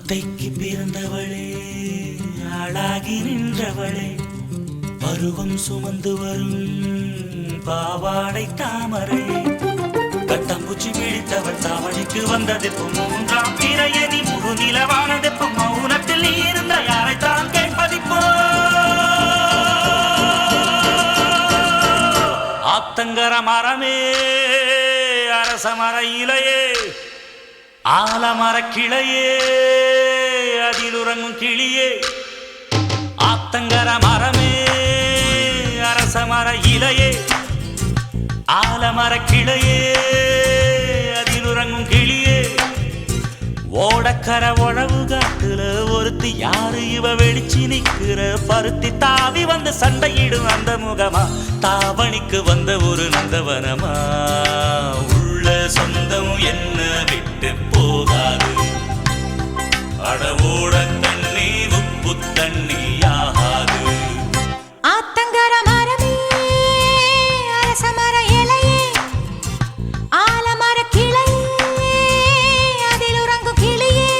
அத்தைக்கு பிறந்தவளே ஆளாகி நின்றவளே பருவம் சுமந்து வரும் பாவாடை தாமரை கட்டம்பூச்சி பிடித்தவள் தாவணிக்கு வந்ததெப்பும் மூன்றாம் பிறையணி முழு நிலவானதெப்பும் மௌனத்தில் நீ இருந்த யாரைத்தான் கேட்பதிப்போ ஆத்தங்கர மரமே அரச மர இலையே ஆலமர கிளையே அதில் உறங்கும் கிளியே ஆத்தங்கர மரமே அரச மர இலையே ஆலமர கிளையே அதில் உறங்கும் கிளியே ஓடக்கர உழவு காட்டுல ஒருத்தி யாரு இவ வெளிச்சி நிக்கிற பருத்தி தாவி வந்து சண்டையிடும் அந்த முகமா தாவணிக்கு வந்த ஒரு நந்தவனமா உள்ள சொந்தம் என்ன விட்டு போகாது அடவோட தண்ணி உப்பு தண்ணி ஆகாது ஆத்தங்கர மரமே அரச மர இலையே ஆலமர கிளையே அதில் உறங்கும் கிளியே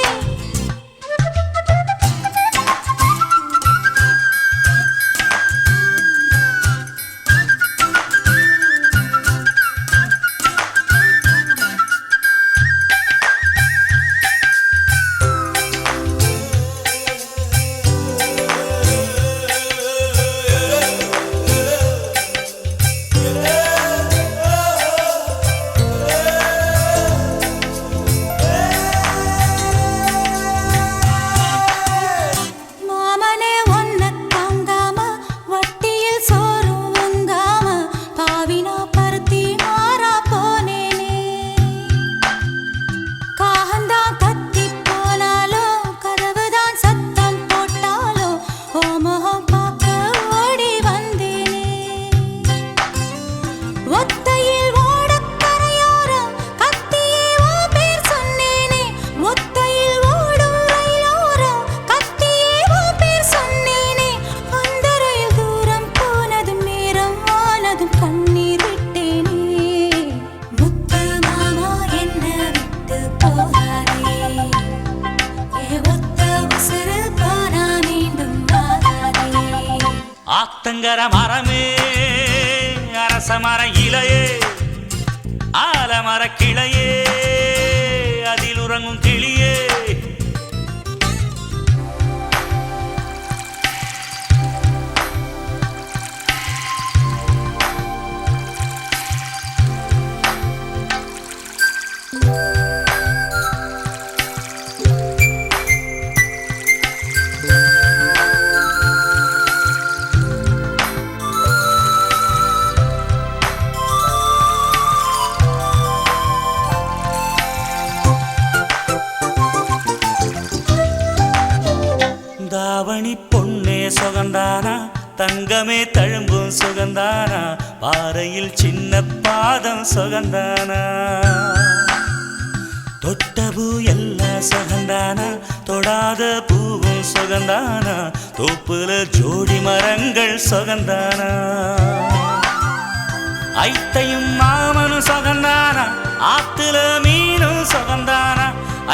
ஆத்தங்கர மரமே அரச மர இலையே ஆலமர கிளையே அதில் உறங்கும் கிளியே தாவணி பொன்னே சுகந்தானா தங்கமே தழும்பும் சுகந்தானா பாறையில் சின்ன பாதம் சுகந்தானா தொட்டபூ எல்லாம் சுகந்தானா தொடாத பூவும் சுகந்தானா தோப்புல ஜோடி மரங்கள் சுகந்தானா ஐத்தையும் மாமனும் சுகந்தானா ஆத்துல மீனும் சுகந்தானா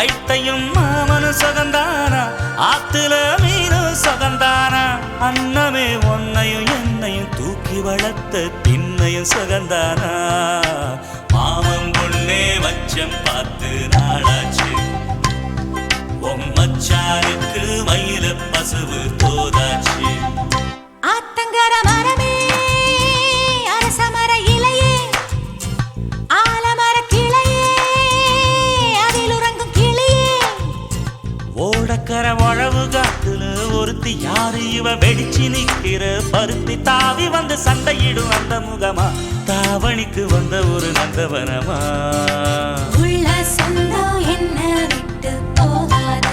ஐத்தையும் மாமனும் சுகந்தானா ஆத்துல மீனும் சுகந்தானா அன்னமே ஒன்னையும் என்னையும் தூக்கி வளர்த்த திண்ணையும் சுகந்தானா மாமன் பொண்ணே மச்சம் பார்த்து நாளாச்சு மச்சானுக்கு மயில பசுவு தோதாச்சு ஆத்தங்கர மரமே அரச மர இலையே ஆலமர கிளையே அதில் உறங்கும் கிளியே ஓடக்கர உழவு காட்டுல ஒருத்தி யாரு இவ வெடிச்சு நிக்கிற பருத்தி தாவி வந்து சண்டையிடும் அந்த முகமா தாவணிக்கு வந்த ஒரு நந்தவனமா உள்ள சொந்தம் என்ன விட்டு போகாது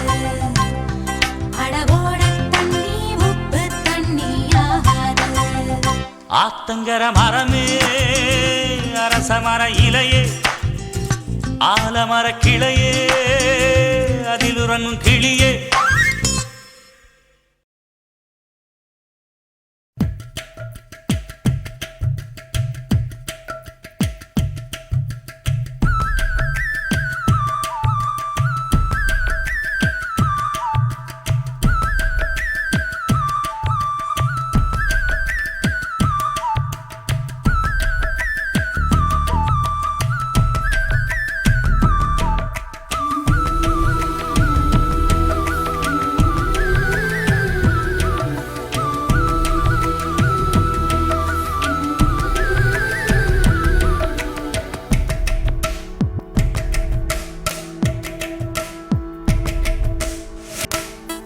அடவோட தண்ணி உப்பு தண்ணி ஆகாது ஆத்தங்கர மரமே அரச மர இலையே ஆலமர கிளையே அதில் உறங்கும் கிளியே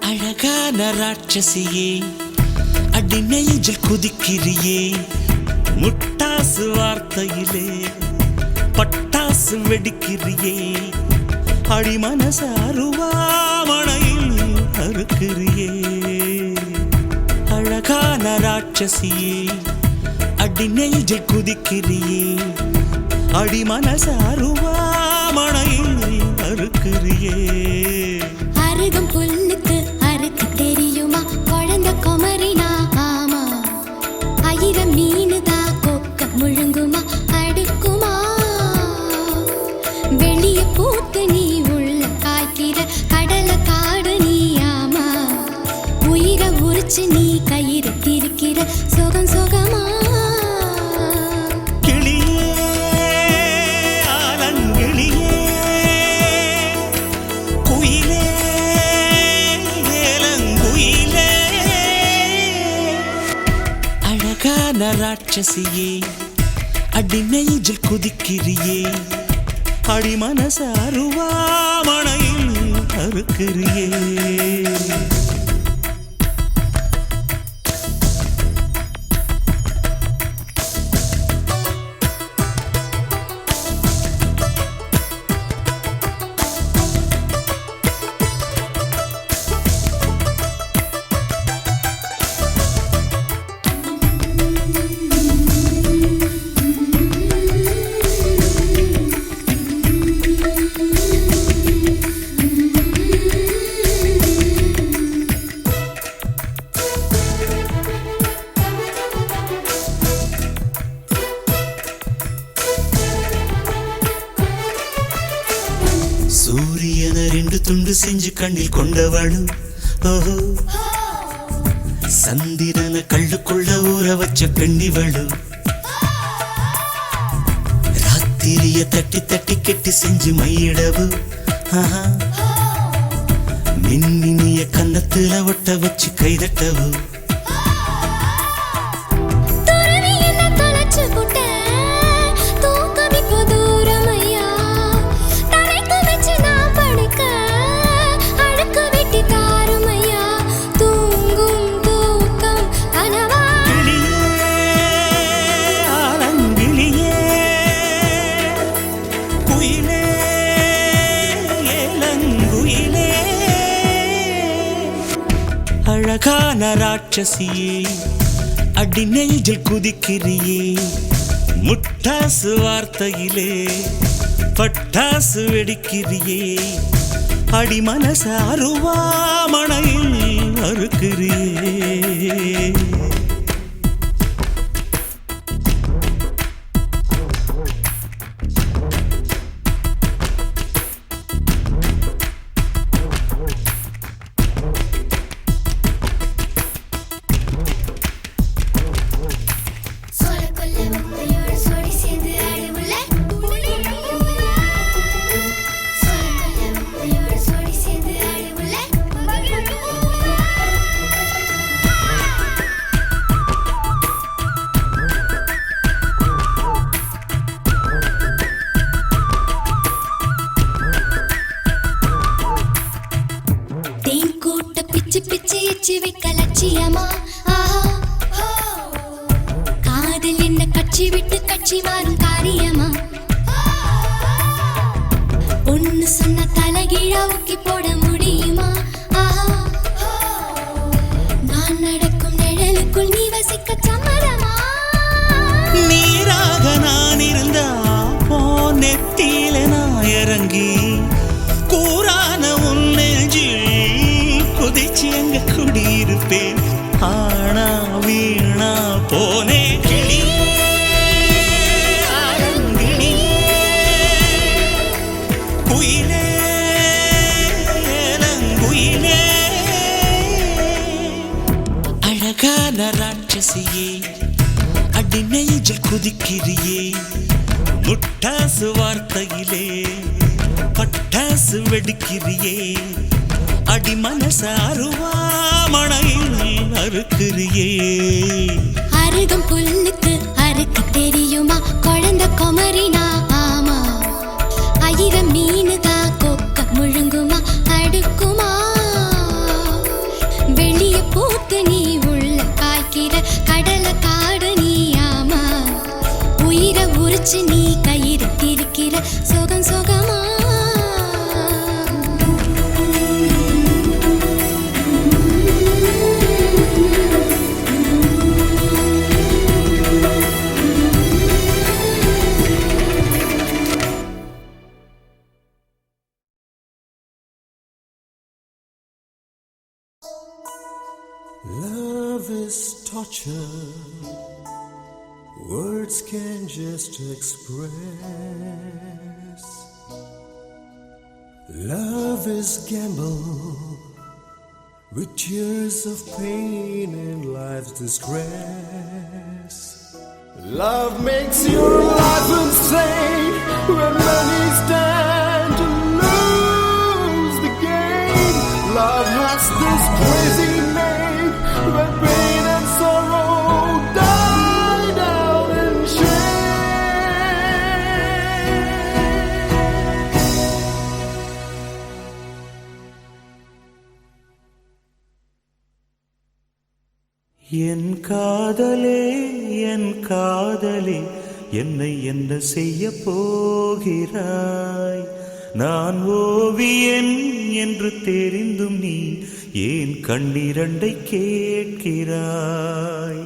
அழகான ராட்சசியே அடி நெஞ்சில் குதிக்கிறியே முட்டாசு வார்த்தையிலே பட்டாசு வெடிக்கிறியே அடி மனச அருவாமணையில் அறுக்கிறியே அழகான ராட்சசியே அடி நெஞ்சில் குதிக்கிறியே அடி மனச அருவாமணையில் அறுக்கிறியே அருகம் புல்லுக்கு அறுக்க தெரியுமா குழந்தை குமரினா ஆமா ஆயிரம் மீனுதா கொக்க முழுங்குமா அடுக்குமா வெளிய பூத்து நீ உள்ள காய்க்கிற கடல காடு நீ ஆமா உயிரை உரிச்சு நீ கயிறு திரிக்கிற சுகம் சுகமா ராட்சசியே அடி நெஞ்சில் குதிக்கிறியே அடி மனச அருவாமணையில் அறுக்கிறியே சூரியன ரெண்டு துண்டு செஞ்சு கண்ணில் கொண்டவளு ஓஹோ சந்திரன கள்ளுக்குள்ள ஊற வச்ச பெண்ணிவளு ராத்திரிய தட்டி தட்டி கெட்டி செஞ்சு மையிடவு மின்னினிய கன்னத்துல ஒட்ட வச்சு கைதட்டவு அழகான ராட்சசியே அடி நெஞ்சில் குதிக்கிறியே முட்டாசு வார்த்தையிலே பட்டாசு வெடிக்கிறியே அடி மனச அருவாமணையில் அறுக்கிறியே பிச்சு வைக்க லட்சியமா காதல் என்ன கட்சி விட்டு கட்சி மாறும் காரியமா ஒன்னு சொன்ன தலைகீழா ஊக்கி போட முடியுமா நான் நடக்கும் நிழலுக்குள் நீ வசிக்க சம்மதமா நீராக நான் இருந்தா போ நெத்தியில நான் இறங்கி கூறான உன் நெஞ்சில் குதிச்சு எங்க குடியிருப்பேன் ஆனா வீணா போனே கிளி குயிலே குயிலே அழகான ராட்சசியே அடி நெஞ்சில் குதிக்கிறியே முட்டாசு வார்த்தையிலே பட்டாசு வெடிக்கிறியே அடி மனச அருவாமணையில் அறுக்கிறியே அருகம் புல்லுக்கு அறுக்க தெரியுமா குழந்தை குமரினா ஆமா ஆயிரம் மீனுதா கொக்க முழுங்குமா அடுக்குமா சுகம் சுகமா. Love is torture, words can just express. Love is gamble with tears of pain and life's distress. Love makes your life insane when many stand to lose the game. Love has this crazy name when pain and sorrow die down in என் காதலே என் காதலே என்னை என்ன செய்ய போகிறாய்? நான் ஓவியன் என்று தெரிந்தும் நீ ஏன் கண்ணிரண்டை கேட்கிறாய்?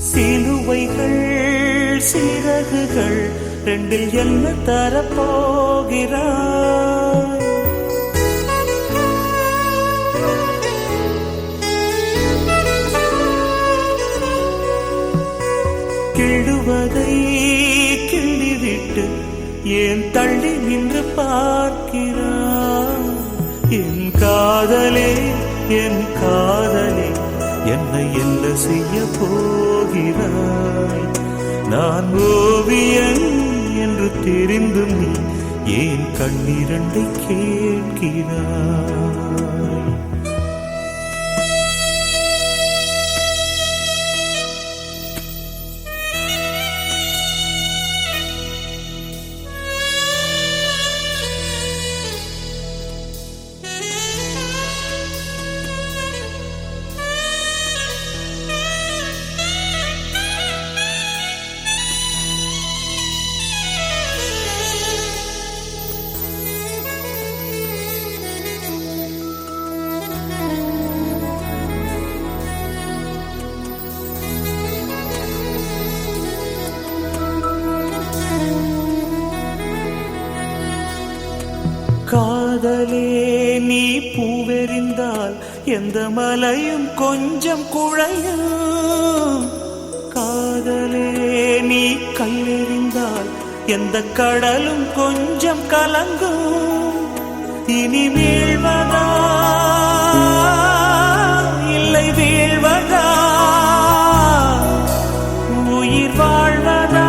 சிலுவைகள் சிறகுகள் ரெண்டில் என்ன தரப்போகிறாய்? கிள்ளுவதை கிள்ளிவிட்டு ஏன் தள்ளி நின்று பார்க்கிறாய்? என் காதலே என் காதலே என்னை என்ன செய்ய போகிறாய்? நான் ஓவியன் என்று தெரிந்தும் நீ ஏன் கண்ணிரண்டை கேட்கிறாய்? காதலே நீ பூவெறிந்தால் எந்த மலையும் கொஞ்சம் குழையும். காதலே நீ கல்லெறிந்தால் எந்த கடலும் கொஞ்சம் கலங்கும். இனி வீழ்வதா இல்லை வீழ்வதா, உயிர் வாழ்வதா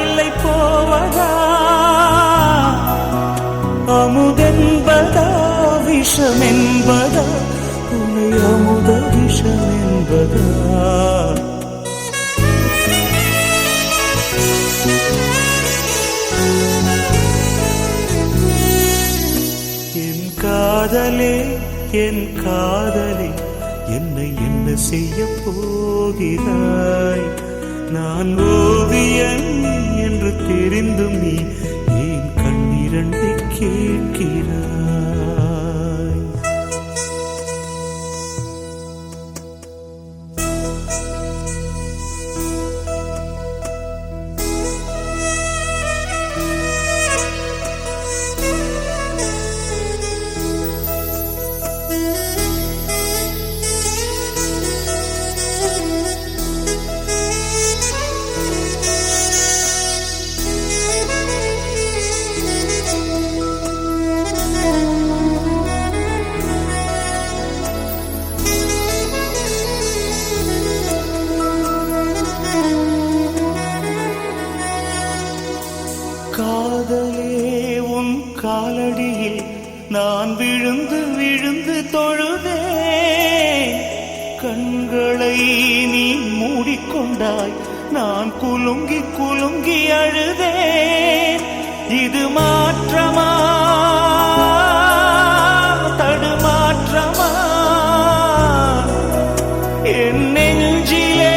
இல்லை போவதா, அமுதென்பதா விஷமென்பதா, உன்னை அமுத விஷமென்பதா? என் காதலே என் காதலே என்னை என்ன செய்ய போகிறாய்? நான் ஓவியன் என்று தெரிந்தும் நீ ஏன் கண்ணிரண்டை கேட்கிறாய்? காதலே உன் காலடியில் நான் விழுந்து விழுந்து தொழுதேன். கண்களை நீ மூடிக்கொண்டாய், நான் குலுங்கி குலுங்கி அழுதேன். இது மாற்றமா தடுமாற்றமா என் நெஞ்சிலே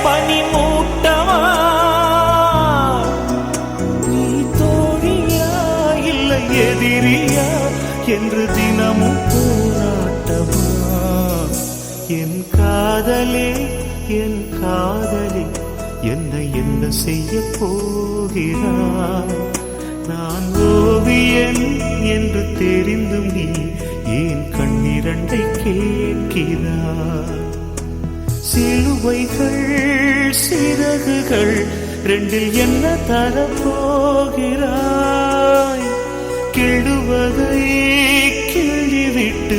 பனிமூட்டமா? நீ தோழியா இல்லை எதிரியா என்று தினமும் போராட்டமா? என் காதலே என் காதலே என்னை என்ன செய்ய போகிறாய்? நான் ஓவியன் என்று தெரிந்தும் நீ ஏன் கண்ணிரண்டை கேட்கிறாய்? சிலுவைகள் சிறகுகள் ரெண்டில் என்ன தரப்போகிறாய்? கிள்ளுவதை கிள்ளிவிட்டு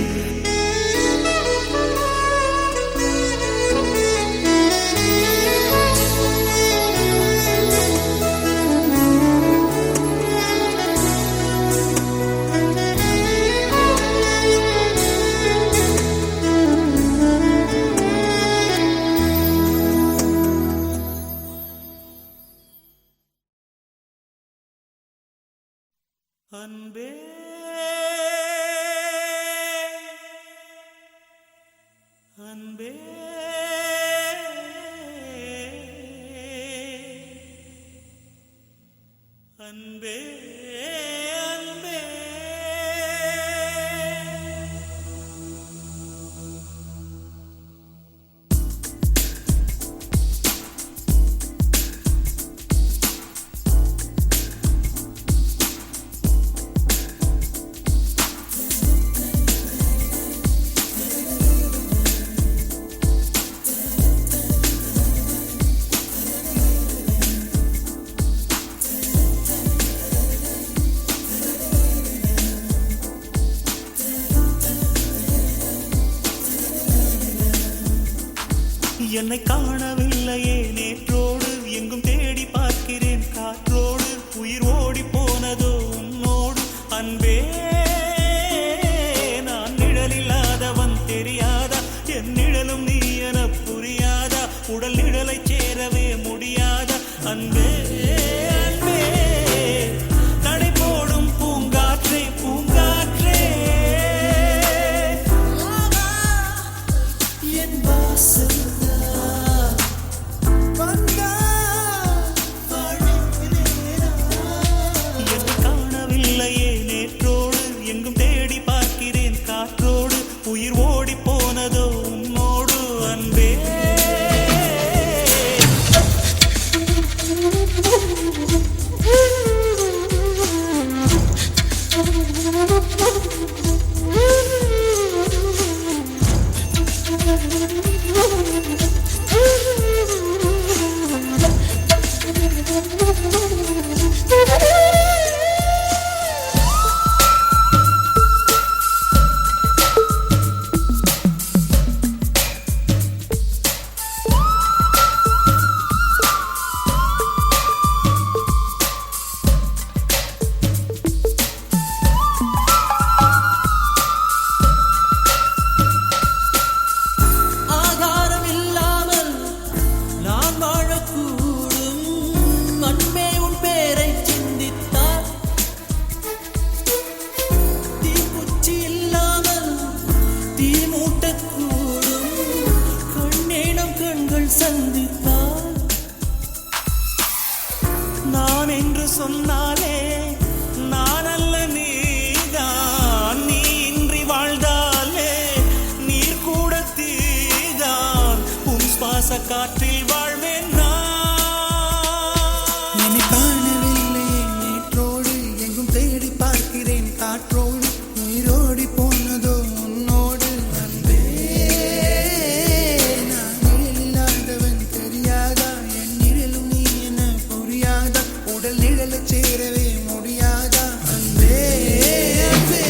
அன்பே அன்பே அன்பே அன்பே என்னை காணவில்லையே நேற்றோடு எங்கும் தேடி பார்க்கிறேன் காற்றோடு உயிர் ஓடி போனதோ உன்னோடு அன்பே நான் நிழலில்லாதவன் தெரியாதா என் நிழலும் நீ என புரியாதா உடல் நிழலை சேரவே முடியாதா அன்பே அன்பே நடை போடும் பூங்காற்றே பூங்காற்றே என் வாசல் உயிர் ஓடி போனதோ உன்னோடு அன்பே சந்தித்தார் நான் என்று சொன்னாலே நான் அல்ல நீதான் நீ இன்றி வாழ்ந்தாலே நீர் கூட தீதான் உன் சுவாச காற்றில் வாழ்வேன் நான் காணவில்லை நேற்றோடு எங்கும் தேடி பார்க்கிறேன் காற்றோடு உயிரோடி போனதோ உன்னோடு அன்பே சேரவே முடியாதா அன்பே அன்பே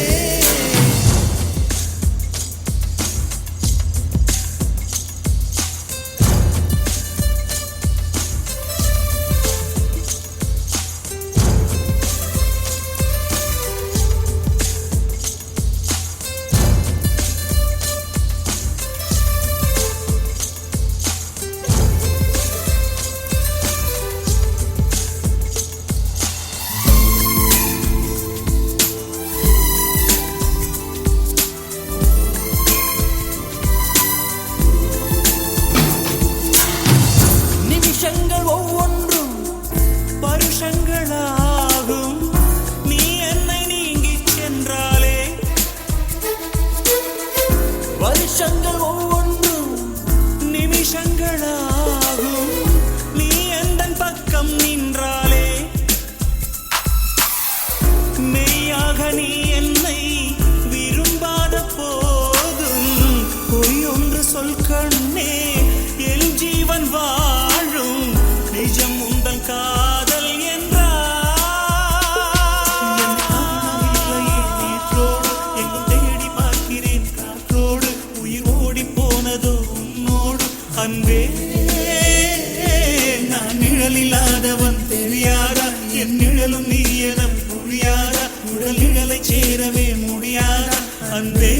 உடல் நிழலை சேரவே முடியாத அன்பே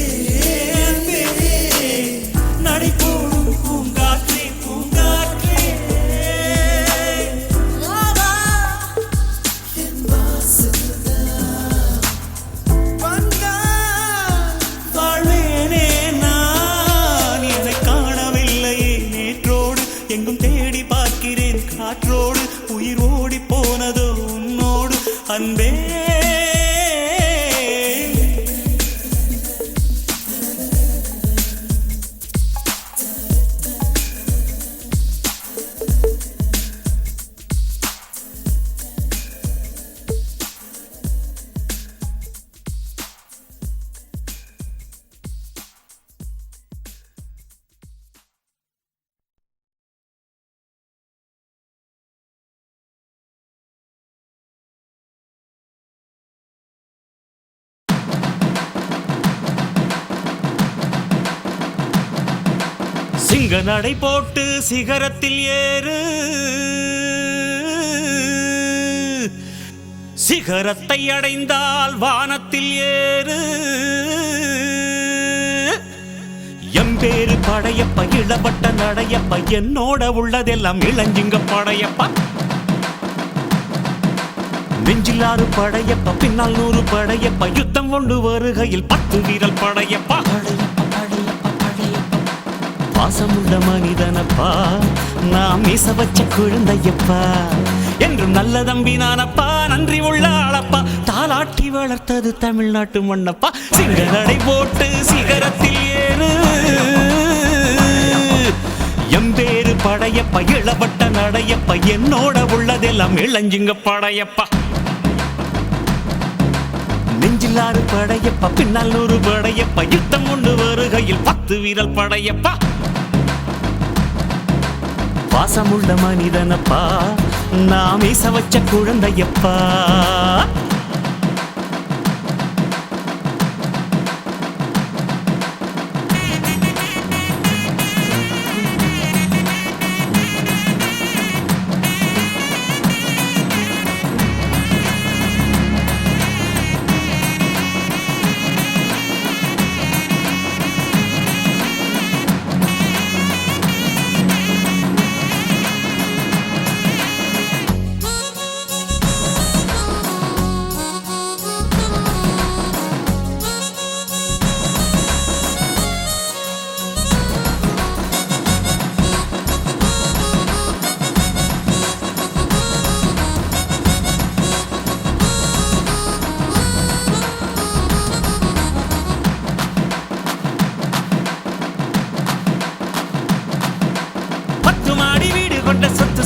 அன்பே நடை போடும் பூங்காற்றே பூங்காற்றே வாழ்வேனே நான் என்னை காணவில்லையே நேற்றோடு எங்கும் தேடி பார்க்கிறேன் காற்றோடு உயிர் ஓடி போனதோ உன்னோடு அன்பே சிங்க நடை போட்டு சிகரத்தில் ஏறு சிகரத்தை அடைந்தால் வானத்தில் ஏறு எம்பேரு படையப்ப இளவட்ட நடையப்ப என்னோட உள்ளதெல்லாம் இளஞ்சிங்க படையப்பா நெஞ்சிலாறு படையப்ப பின்னால் 100 படையப்ப யுத்தம் கொண்டு வருகையில் 10 வீரல் படையப்பா பாசமுள்ள மனிதனப்பா நாம் மீச வச்ச குழந்தையப்பா என்றும் நல்ல தம்பி நானப்பா நன்றி உள்ள ஆளப்பா தாலாட்டி வளர்த்தது தமிழ்நாட்டு மண்ணப்பா சிங்க நடை போட்டு சிகரத்தில் ஏறு எம்பேரு படையப்பா இளவட்ட நடையப்பா என்னோட உள்ளதெல்லாம் இளஞ்சிங்க படையப்பா நெஞ்சிலாறு படையப்பா பின்னால் 100 படையப்பா யுத்தம் கொண்டு வருகையில் 10 வீரல் படையப்பா பாசமுள்ள மனிதனப்பா நாம் மீச வச்ச குழந்தையப்பா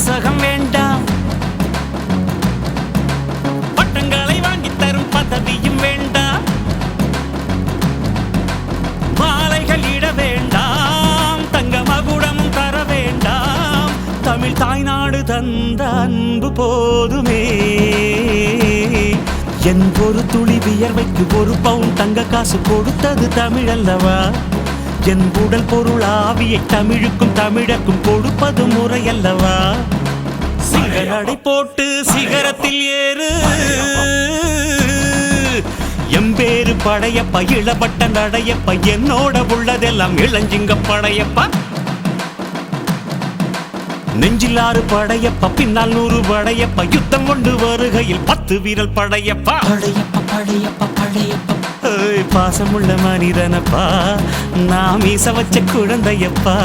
சகம் வேண்டாம் பட்டங்களை வாங்கி தரும் பதவியும் வேண்டாம் மாலைகள் இட வேண்டாம் தங்க மகுடமும் தர வேண்டாம் தமிழ் தாய்நாடு தந்த அன்பு போதுமே என் ஒரு துளி வியர்வைக்கு 1 பவுன் தங்க காசு கொடுத்தது தமிழ் அல்லவா என் உடல் பொருள் ஆவியை தமிழுக்கும் தமிழக்கும் கொடுப்பது முறையல்லவா சிங்க நடை போட்டு சிகரத்தில் ஏறு எம்பேரு படையப்பா இளவட்ட நடையப்பா என்னோட உள்ளதெல்லாம் இளஞ்சிங்க படையப்பா நெஞ்சிலாறு படையப்பா பின்னால் 100 படையப்பா யுத்தம் கொண்டு வருகையில் 10 வீரல் படையப்பா படையப்பா படையப்பா படையப்பா பாசமுள்ள மனிதனப்பா நாம் மீச வச்ச குழந்தையப்பா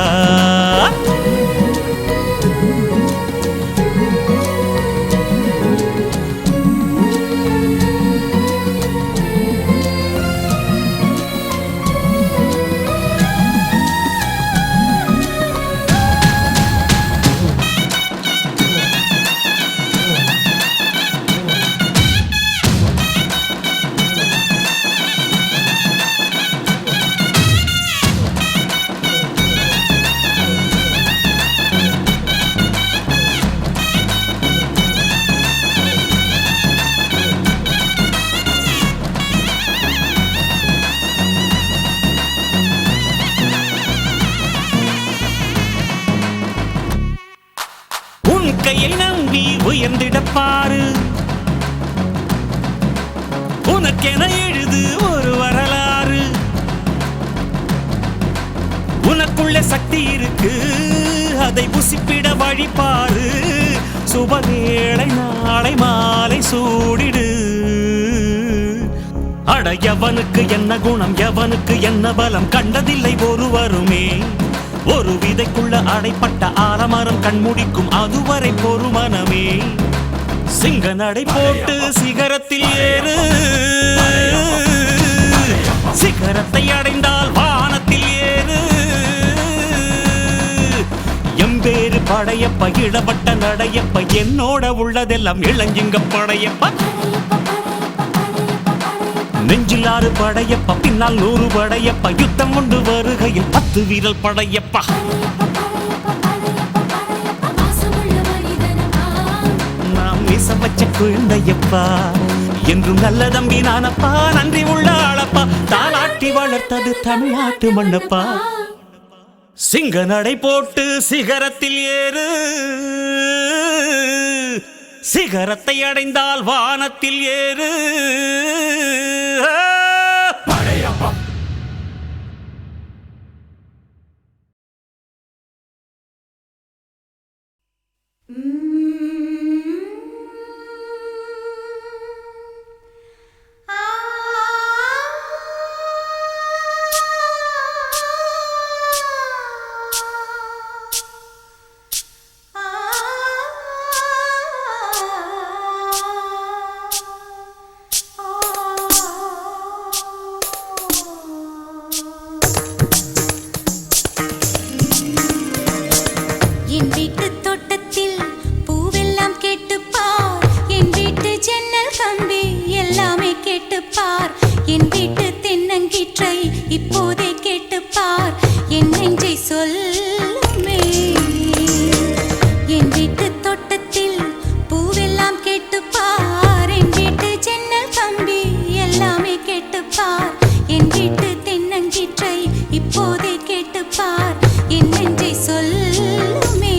உனக்கென எழுது ஒரு வரலாறு. உனக்குள்ள சக்தி இருக்கு, அதை புசிப்பிட வழிபாரு. சுபவேளை நாளை மாலை சூடிடு. அட எவனுக்கு என்ன குணம், எவனுக்கு என்ன பலம், கண்டதில்லை ஒருவருமே. ஒரு விதைக்குள்ள அடைப்பட்ட ஆலமரம் கண்முடிக்கும் அதுவரை பொறுமனமே. சிங்க நடை போட்டு சிகரத்தில் ஏறு, சிகரத்தை அடைந்தால் வானத்தில் ஏறு. எம்பேரு படையப்ப, இடப்பட்ட நடையப்ப, என்னோட உள்ளதெல்லாம் இளஞ்சிங்க படையப்ப. நெஞ்சில் 6 படையப்ப, பின்னால் 100 படையப்ப, யுத்தம் கொண்டு வருகையில் 10 வீரல் படையப்பா. நாம் மீச வச்ச குழந்தையப்பா, என்றும் நல்ல தம்பி நானப்பா. நன்றி உள்ள ஆளப்பா, தாலாட்டி வளர்த்தது தமிழ்நாட்டு மண்ணப்பா. சிங்க நடை போட்டு சிகரத்தில் ஏறு, சிகரத்தை அடைந்தால் வானத்தில் ஏறு. இப்போதே கேட்டுப்பார், என் நெஞ்சை சொல்லுமே. என் வீட்டு தோட்டத்தில் பூவெல்லாம் கேட்டுப்பார், என் வீட்டு ஜன்னல் கம்பி எல்லாமே கேட்டுப்பார். என் வீட்டு தென்னங்கீற்றை இப்போதே கேட்டுப்பார், என் நெஞ்சை சொல்லுமே.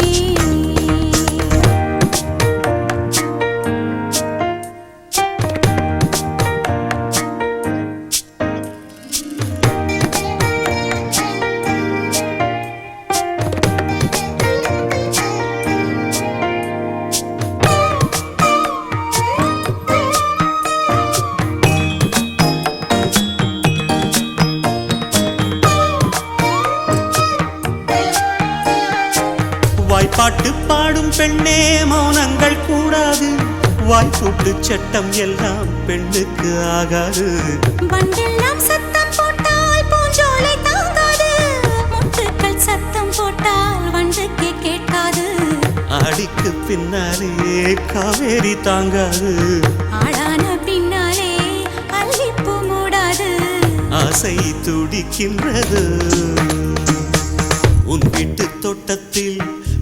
பாட்டு பாடும் பெண்ணே மௌனங்கள் கூடாது. வாய்ப்பூட்டு சட்டம் எல்லாம் பெண்ணுக்கு ஆகாது. வண்டெல்லாம் சத்தம் போட்டால் பூஞ்சோலை தாங்காது, முட்டுக்கள் சத்தம் போட்டால் வண்டுக்கே கேட்காது. ஆடிக்கு பின்னாலே காவேரி தாங்காது, ஆளான பின்னாலே அல்லிப்பூ மூடாது. ஆசை துடிக்கின்றது. உன் வீட்டு தோட்டத்தில்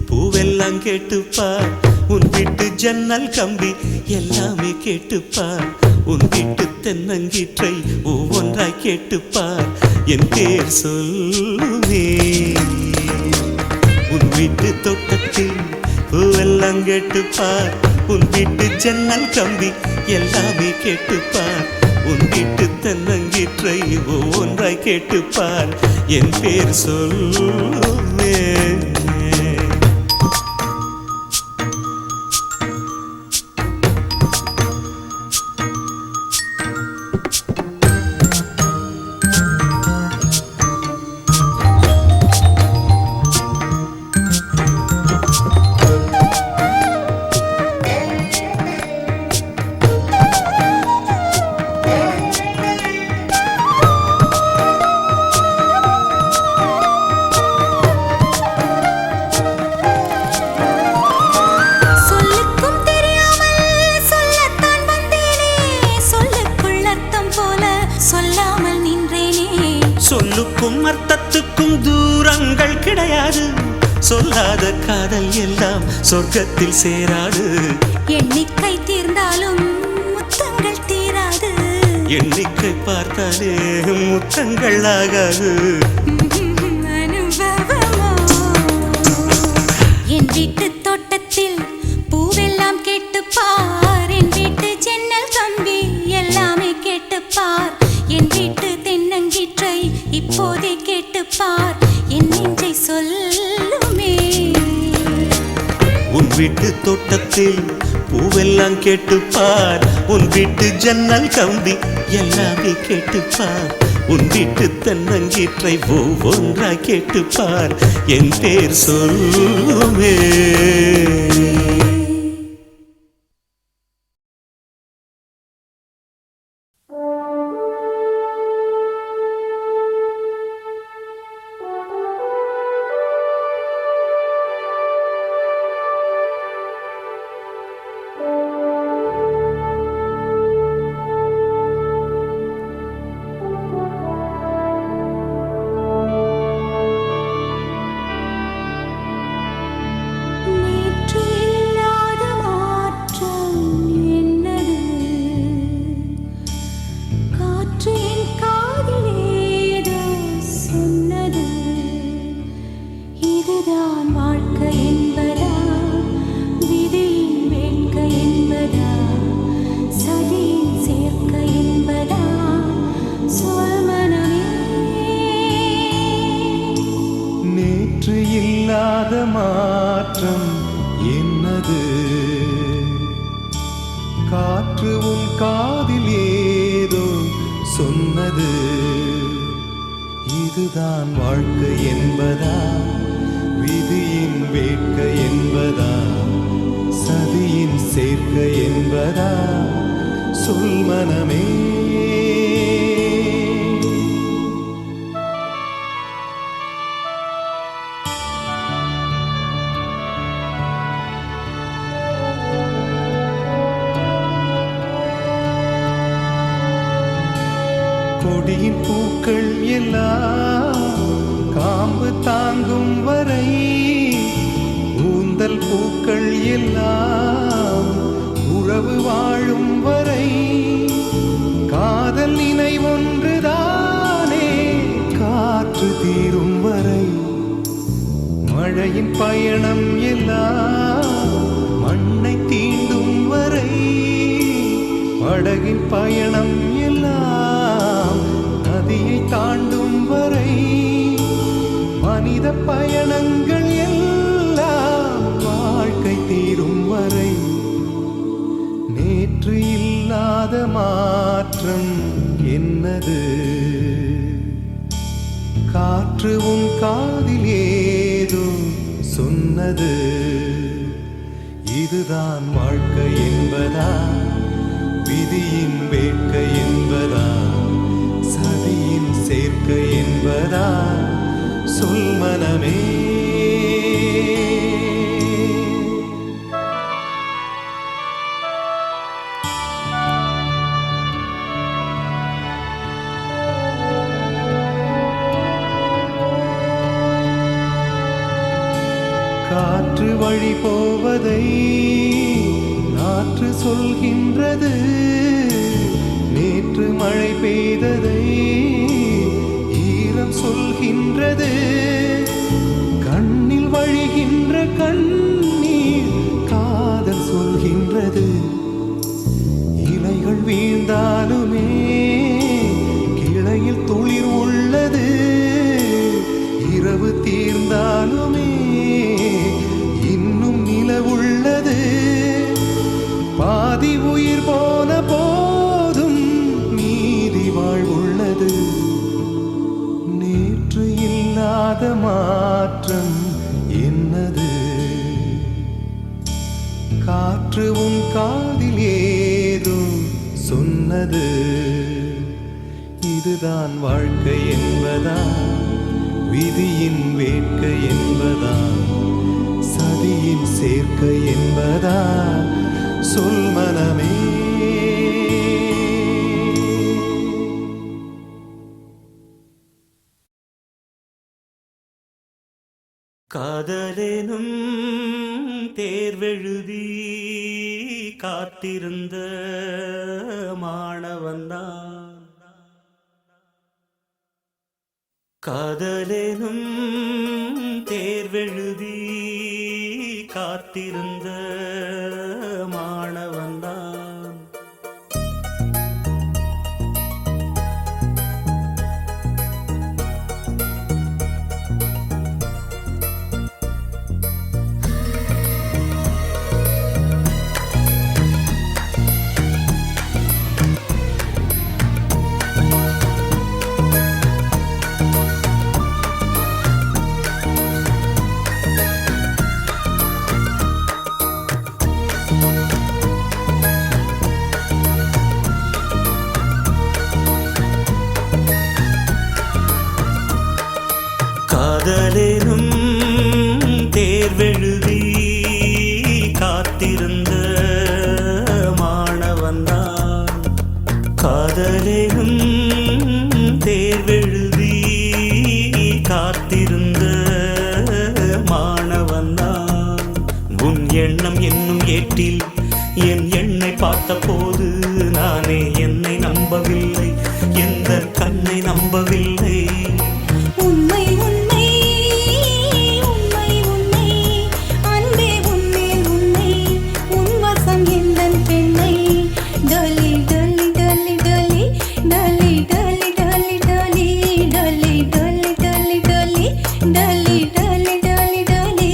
பூவெல்லாம் கேட்டுப்பார், உன் வீட்டு ஜன்னல் கம்பி எல்லாமே கேட்டுப்பார். உன் வீட்டு தென்னங்கீற்றை ஒவ்வொன்றாய் கேட்டுப்பார், என் பேர் சொல்லுமே. உன் வீட்டு தோட்டத்தில் பூவெல்லாம் கேட்டுப்பார், உன் வீட்டு ஜன்னல் கம்பி எல்லாமே கேட்டுப்பார். உன் வீட்டு தென்னங்கீற்றை ஒவ்வொன்றாய் கேட்டுப்பார், என் பேர் சொல்லுமே. சொல்லுக்கும் அர்த்தத்துக்கும் தூரங்கள் கிடையாது. சொல்லாத காதல் எல்லாம் சொர்க்கத்தில் சேராது. எண்ணிக்கை தீர்ந்தாலும் முத்தங்கள் தீராது. எண்ணிக்கை பார்த்தாலே முத்தங்கள் ஆகாது. அனுபவமோ என் வீட்டு தோட்டத்தில் பூவெல்லாம் கேட்டுப்பார், என் வீட்டு ஜன்னல் கம்பி எல்லாமே கேட்டுப்பார். என் வீட்டு தென்னங்கீற்றை இப்போதே கேட்டுப்பார், என் நெஞ்சை சொல்லுமே. உன் வீட்டு தோட்டத்தில் பூவெல்லாம் கேட்டுப்பார், உன் வீட்டு ஜன்னல் கம்பி எல்லாமே கேட்டுப்பார், உன் வீட்டு தென்னங்கீற்றை ஒவ்வொன்றாய் கேட்டுப்பார், என் பேர் சொல்லுமே. மாற்றம் என்னது? காற்று உன் காதில் ஏதோ சொன்னது. இதுதான் வாழ்க்கை என்பதா, விதியின் வேட்கை என்பதா, சதியின் சேர்க்கை என்பதா? சொல் மனமே. கொடியின் பூக்கள் எல்லாம் காம்பு தாங்கும் வரை, ஊந்தல் பூக்கள் எல்லாம் உறவு வாழும் வரை, காதல் நினைவொன்றுதானே காற்று தீரும் வரை, மழையின் பயணம் எல்லாம் மண்ணை தீண்டும் வரை, படகின் பயணம் எல்லாம் நதியை தாண்டும் வரை, மனித பயணங்கள் எல்லாம் வாழ்க்கை தீரும் வரை, நேற்று இல்லாத மாற்றம் என்னது? காற்று உன் காதில் ஏதோ சொன்னது. இதுதான் வாழ்க்கை என்பதா, விதியின் வேட்கை என்பதா, சதியின் சேர்க்கை என்பதா? சொல் மனமே. காற்று வழி போவதை நாற்று சொல்கின்றது, நேற்று மழை பெய்ததை ஈரம் சொல்கின்றது, கண்ணில் வழிகின்ற கண்ணீர் காதல் சொல்கின்றது, இலைகள் வீழ்ந்தாலுமே கிளையில் துளிர் உள்ளது, இரவு தீர்ந்தாலுமே இன்னும் நிலவுள்ளது, பாதி உயிர் போன போதும் மீதி வாழ்வுள்ளது, நேற்று இல்லாத மாற்றம் என்னது? காற்று உன் காதில் ஏதோ சொன்னது. இதுதான் வாழ்க்கை என்பதா, விதியின் வேட்கை என்பதா, சதியின் சேர்க்கை என்பதா? சொல் மனமே. காதலேனும் தேர்வெழுதி காத்திருந்த மாணவன்தான், காதலேனும் தேர்வெழுதி காத்திருந்த மாணவன்தான், தேர்வெழுதி காத்திருந்த மாணவன் நான். உன் எண்ணம் என்னும் ஏற்றில் என் எண்ணை பார்த்த போது நானே என்னை நம்பவில்லை, எந்த கண்ணை நம்பவில்லை. உண்மை உண்மை உண்மை உண்மை அன்பே உன்மேல் உண்மை உன் வசம் எந்தன் பெண்ணை டலி டலி டலி டலி டலி டலி டலி டலி டலி டலி டலி டலி டலி டலி டலி டலி.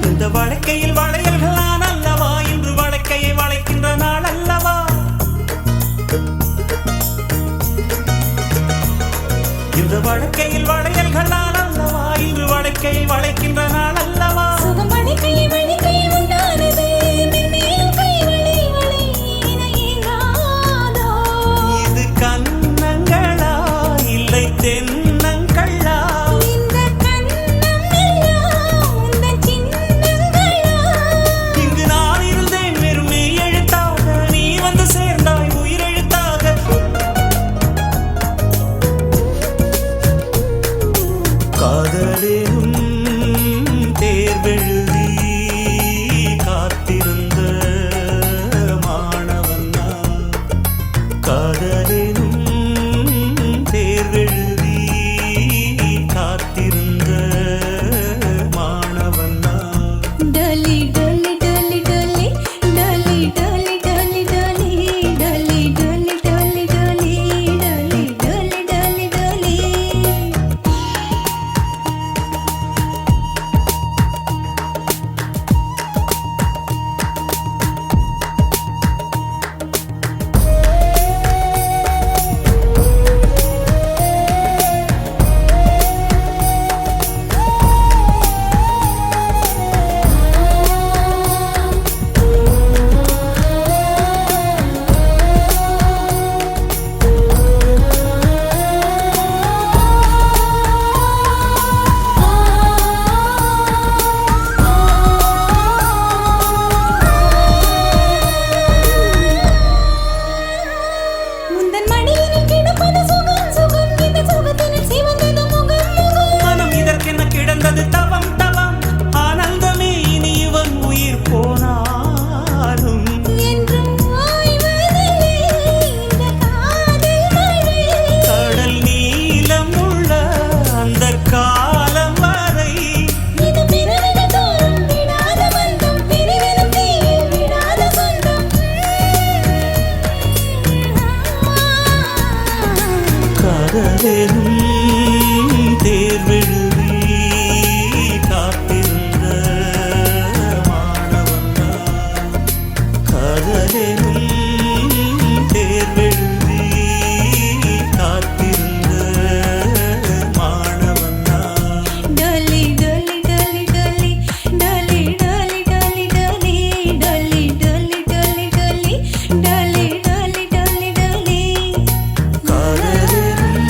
இந்த வழக்கையில் வளையல்கள் நான் அல்லவா, இன்று வழக்கையை வளைக்கின்ற நாள் அல்லவா. இந்த வழக்கையில் வளையல்கள் நான் அல்லவா, இன்று வழக்கையை வளைக்கின்ற நாள் அல்லவா. சுகம் வளைக்கை வளைக்கை உண்டானது மென்மேலும் கை வளை வளை இணையாதோ. இது கன்னங்களா இல்லை தென்னங்களா, இந்த கண்ணம் எல்லாம் உந்தன் சின்னங்களா. இங்கு நான் இருந்தேன் வெறும் மெய் எழுத்தாக, நீ வந்து சேர்ந்தாய் உயிரெழுத்தாக. காதலேனும் தேர்வெழுதி காத்திருந்த மாணவன் நான். காதலேனும் தேர்வெழுதி காத்திருந்த மாணவன் நான். டலி டலி டலி டலி டலி டலி டலி டலி டலி டலி டலி டலி டலி டலி டலி டலி. முந்தன் மடியினில் கிடப்பது சுகம் சுகம் இந்த சுகத்தினில் சிவந்தது முகம் முகம். மனம் இதற்கென்ன கிடந்தது தவம் தவம், ஆனந்தமே இனி இவன் உயிர் போனாலும். என்றும் ஓய்வதில்லை இந்த காதல் மழை. கடல் நீளம் உள்ள அந்த காலம் வரை இது பிறவிகள் தோறும் விடாத பந்தம், பிரிவினும் தீயில் விடாத சொந்தம். காதலும் தேர்வெழுதி காத்திருந்த மாணவன் நான். காதலும் தேர்வெழுதி காத்திருந்த மாணவன் நான். டலி டலி டலி டலி டலி டலி டலி டலி டலி டலி டலி டலி டலி டலி டலி டலி. காதலும்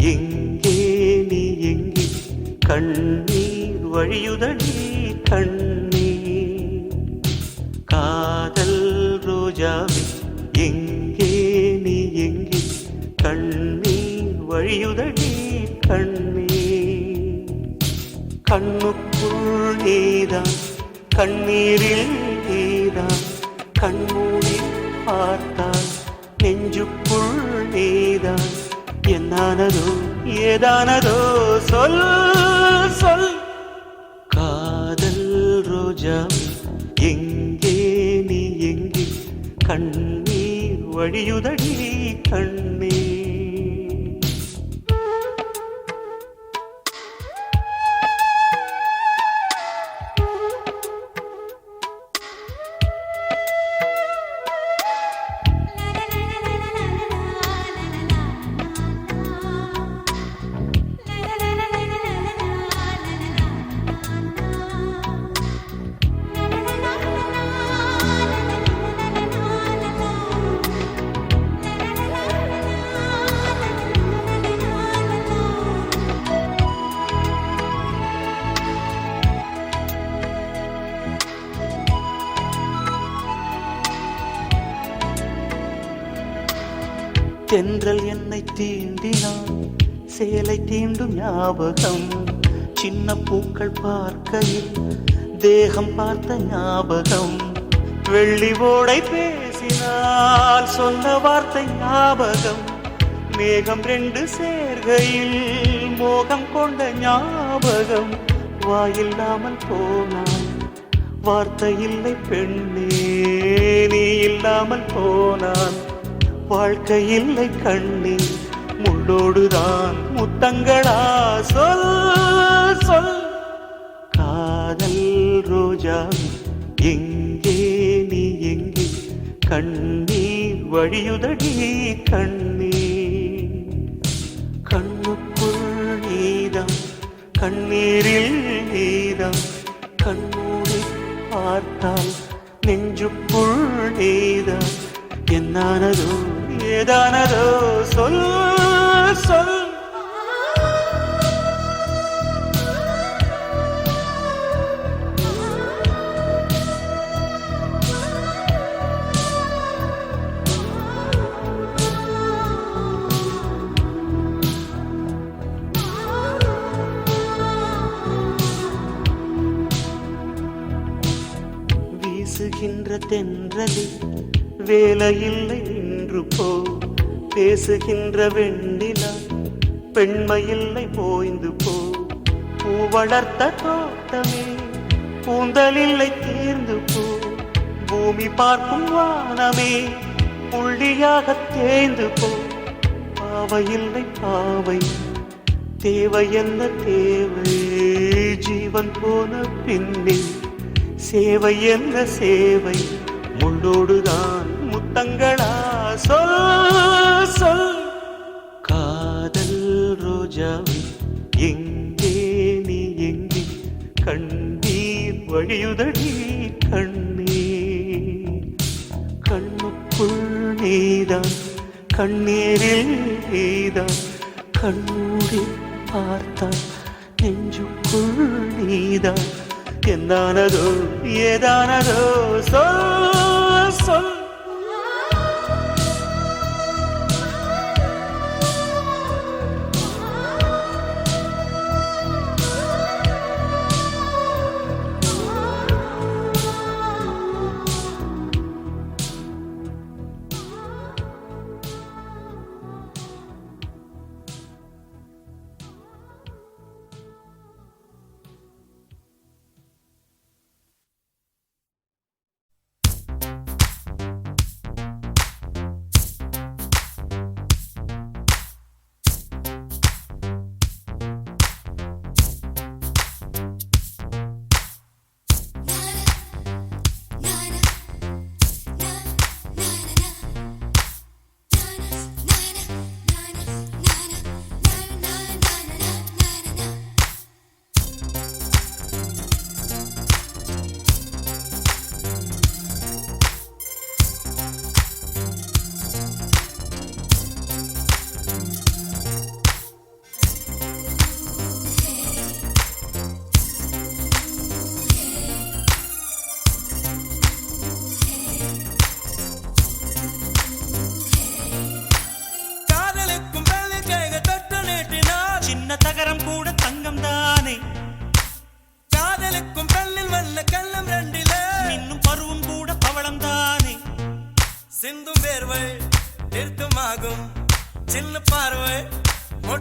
எங்கே நீ எங்கே கண்ணீர் வழியுதடி கண்ணீர் காதல் ரோஜாவே எங்கே நீ எங்கே கண்ணீர் வழியுதடி கண்ணீர் கண்ணுக்குள் நீதான் கண்ணீரில் நீதான் கண்மூடி பார்த்தால் நெஞ்சுக்குள் நீதான் என்னானதோ ஏதானதோ சொல் சொல் காதல் ரோஜா எங்கே நீ எங்கே கண்ணீர் வழியுதடி கண்ணீர் தென்றல் என்னை தீண்டினான் சேலை தீண்டும் ஞாபகம் சின்ன பூக்கள் பார்க்கையில் தேகம் பார்த்த ஞாபகம் வெள்ளி ஓடை பேசினால் சொன்ன வார்த்தை ஞாபகம் மேகம் ரெண்டு சேர்கையில் மோகம் கொண்ட ஞாபகம் வாயில்லாமல் போனான் வார்த்தை இல்லை பெண்ணே நீ இல்லாமல் போனான் வாழ்க்கை இல்லை கண்ணீர் முள்ளோடுதான் முத்தங்களா சொல் சொல் காதல் ரோஜா எங்கே நீ எங்கே கண்ணீர் வழியுதடி கண்ணீர் கண்ணுக்குள் நீதான் கண்ணீரில் நீதான் கண்ணூரை பார்த்தால் நெஞ்சுக்குள் நீதான் என்னானதோ ஏதானதோ சொல் சொல் வீசுகின்ற தென்றலில் வேலையில்லை நின்று போ பேசுகின்ற வெண்ணிலா பெண்மையில்லை போய்ந்து போ பூ வளர்த்த தோட்டமே கூந்தலில்லை தேர்ந்து போ பூமி பார்க்கும் வானமே புள்ளியாக தேய்ந்து போ பாவையில்லை பாவை தேவை என்ன தேவை ஜீவன் போன பின்னே சேவை என்ன சேவை முள்ளோடுதான் முத்தங்களா சொல் சொல் காதல் ரோஜாவே எங்கே நீ எங்கே கண்ணீர் வழியுதடி கண்ணீர் கண்ணுக்குள் நீதான் கண்ணீரில் நீதான் கண்ணூடி பார்த்தான் நெஞ்சுக்குள் நீதான் என்னானதோ ஏதானதோ சொல் சொல்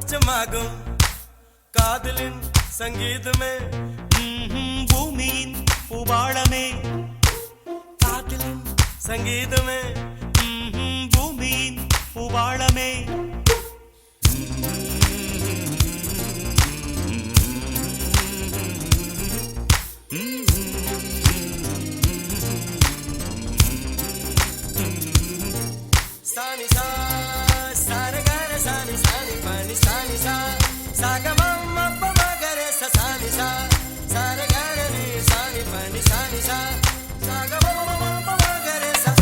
மோட்சமாகும் காதலின் சங்கீதமே பூமியின் பூபாளமே காதலின் சங்கீதமே பூமியின் பூபாளமே சானி சா சாரகார சானி சானி பனி சானி சா சாகமம் அப்பமகரே சானி சா சாரகார நீ சானி பனி சானி சா சாகமம் அப்பமகரே சா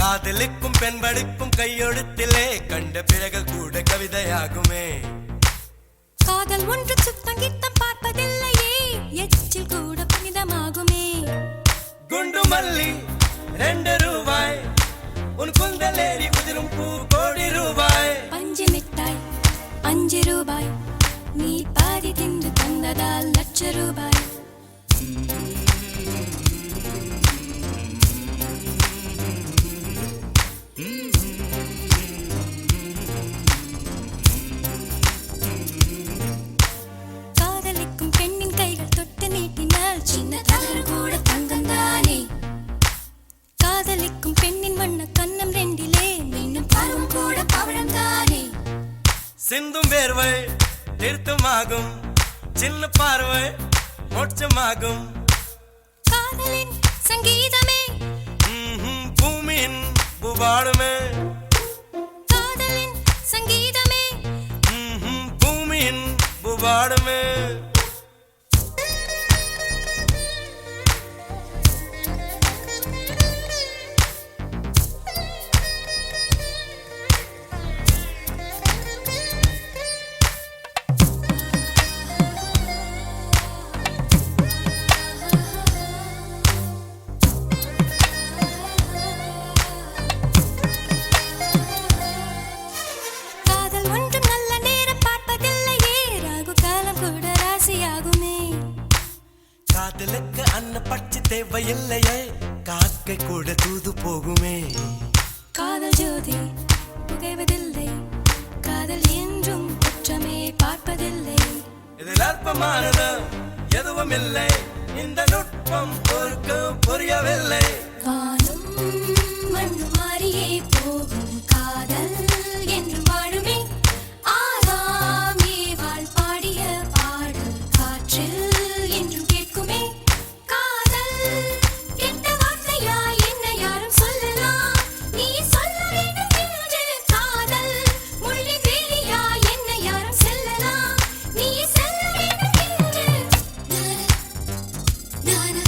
காதலுக்கும் பெண்படுக்கும் கையெழுத்திலே கண்ட பிறகு கூட கவிதையாகுமே காதல் ஒன்று சுத்தம் கித்தம் பார்ப்பதில்லையே எச்சில் கூட புனிதமாகுமே குண்டு மல்லி 2 ரூபாய் உன் குந்தலேறி உதிரும் பூ கோடி ரூபாய் பஞ்சு மிட்டாய் 5 ரூபாய் நீ பாதி தின்று தந்ததால் லட்ச ரூபாய் காதலிக்கும் பெண்ணின் கைகள் தொட்டு நீட்டினால் சின்ன தவறு கூட தங்கம்தானே காதலிக்கும் பெண்ணின் வண்ண கண்ணம் ரெண்டிலே மீண்டும் பருவம் கூட பவழம்தானே சிந்தும் வேர்வை நிறுத்தமாகும் சின்ன பார்வை மோட்சமாகும் காதலின் சங்கீதமே பூமியின் பூபாடுமே காதலின் சங்கீதமே பூமியின் பூபாடுமே காதல் ஒன்றும் நல்ல நேரம் பார்ப்பதில்லையே ராகு காலம் கூட ராசியாகுமே காதலுக்கு அன்ன பட்சி தேவையில்லையே காக்கை கூட தூது போகுமே காதல் ஜோதி புகைவதில்லை காதல் என்றும் குற்றமே பார்ப்பதில்லை இதில் அற்பமானது எதுவும் இல்லை இந்த நுட்பம் புரியவில்லை வானும் மண்ணு மாறியே போகும் காதல் என்று வாழுமே ஆதாமே வாழ் பாடிய பாடல் காற்றில் என்றும் கேட்குமே காதல் கெட்ட வார்த்தையா என்ன யாரும் சொல்லலாம் நீ சொல்ல வேண்டும் என்று காதல் முள்ளி வேலியா என்ன யாரும் செல்லலாம் நீ செல்ல வேண்டும் என்று நானா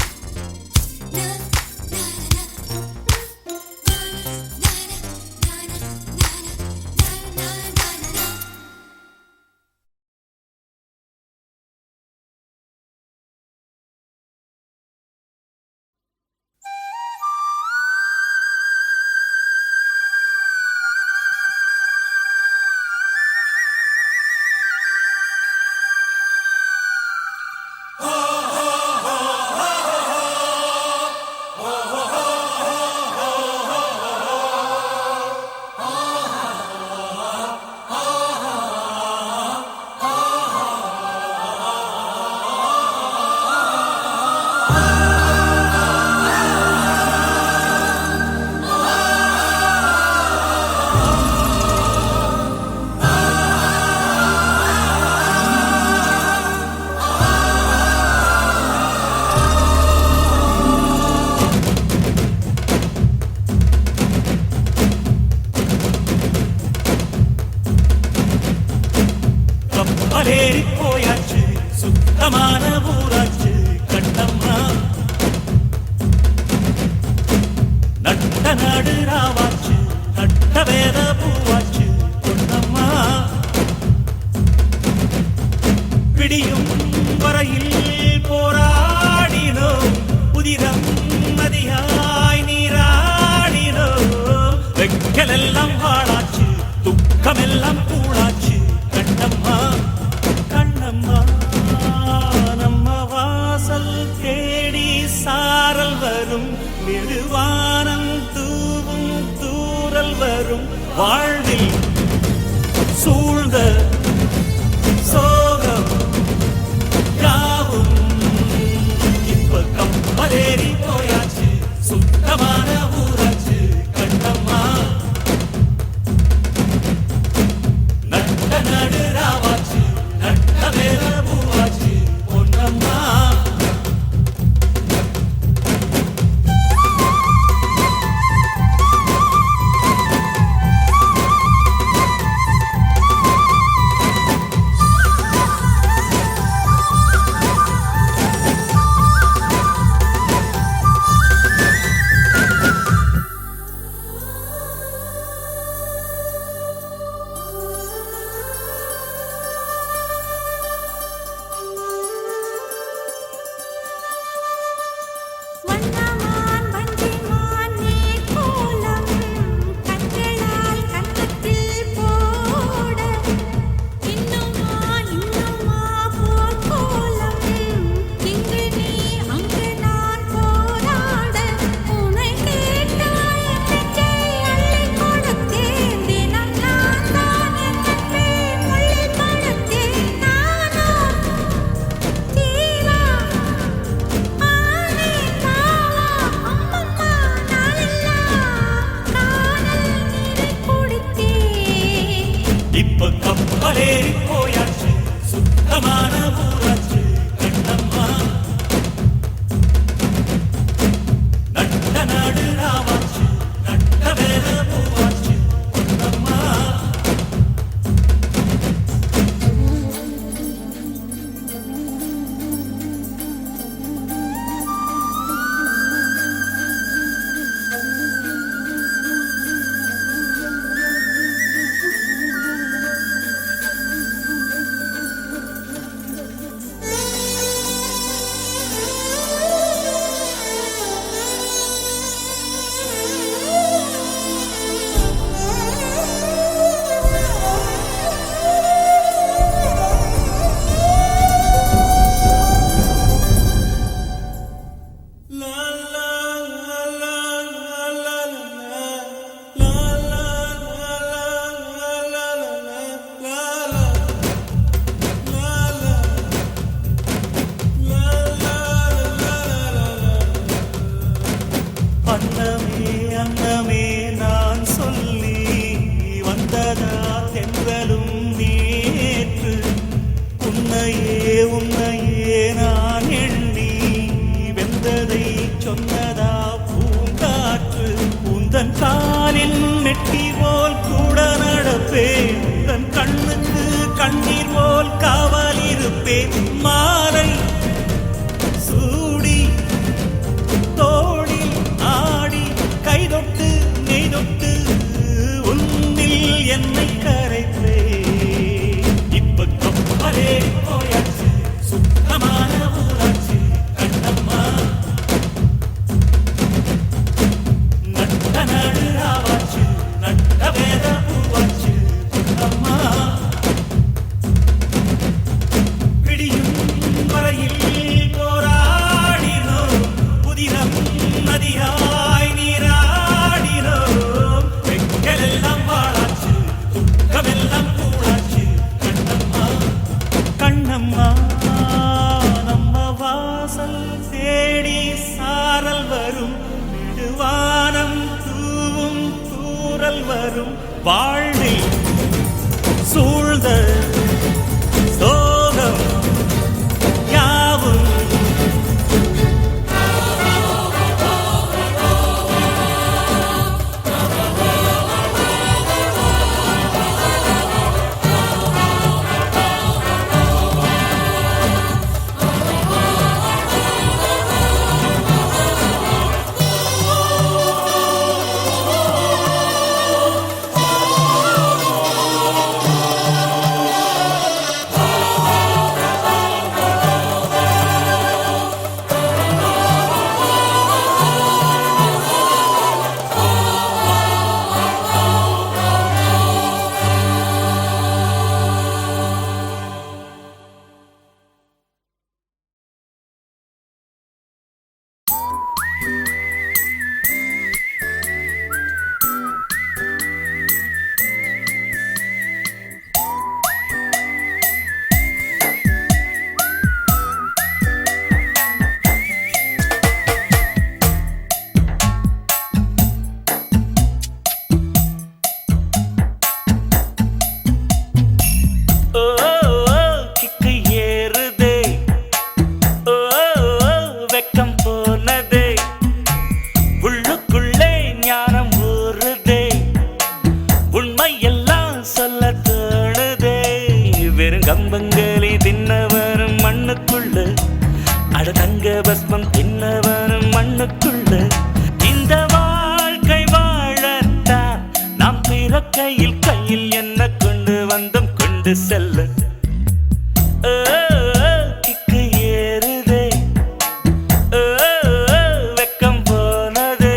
கப்பலேறி போயாச்சு சுத்தமான ஊராச்சு கண்ணம்மா நட்ட நாடு ராவாச்சு நட்ட வேத பூவாச்சு பொன்னம்மா விடியும் வரையில் போராடினோம் வரும் மெதுவானம் தூவும் தூறல் வரும் வாழ்வில் சூழ்ந்த சோகம் யாவும் இப்ப கப்பலேறி போயாச்சு சுத்தமான ஊராச்சு கண்ணம்மா நட்ட நடு ராவாச்சு நட்ட வேற பூவாச்சு பொன்னம்மா வண்ணமான் வஞ்சிமான் நீர்க்கோலம் கண்களால் கன்னத்தில் போட இன்னுமா போர்க்கோலம் இங்கு நீ அங்கு நான் போராட உனை கேட்டாய் என்னை அள்ளி கொடுத்தேன் தினம் நான் தான் என்னை முள்ளி படுத்தேன் நானோ தீரா ஆனே மாவா அம்மம்மா நாளெல்லாம் காணல் நீரை குடித்தேன் இப்ப கப்பலேறி போயாச்சு சுத்தமான ஊராச்சு கண்ணம்மா நட்ட நாடு ராவாச்சு நட்ட வேற பூவாச்சு பொன்னம்மா அன்னமே அன்னமே நான் சொல்லி வந்ததா தென்றலும் நேற்று உன்னையே நான் எண்ணி வெந்ததை சொன்னதா பூங்காற்று உந்தன் காலில் நெட்டி போல் கூட நடப்பேன் உந்தன் கண்ணுக்கு கண்ணீர் போல் காவல் இருப்பேன் மாலை சூடி தோளில் ஆடி கைதொட்டு நெய்தொட்டு உன்னில் என்னை கரைப்பே இப்ப கப்பலே போயாச்சு சுத்தமான ஊராச்சு கண்ணம்மா நட்ட நடு ராவாச்சு நட்ட வேற பூவாச்சு கண்ணம்மா பிடியும் வரையில் போராடினோம் புதினம் நதியாய் நீராடினோம் வெக்கலெல்லாம் வாழாச்சு துக்கமெல்லாம் கூடாச்சு கண்ணம்மா கண்ணம்மா நம்ம வாசல் தேடி சாரல் வரும் நெடுவானம் தூவும் தூறல் வரும் வாழ்வில் சூழ்ந்த சோகம் யாவும் மண்ணுக்குள்ள இந்த வாழ்க்கை வாழத்தான் நாம் பிறக்கையில் கையில் என்ன கொண்டு வந்தோம் கொண்டு செல்ல கிக்கு ஏறுதே வெக்கம் போனதே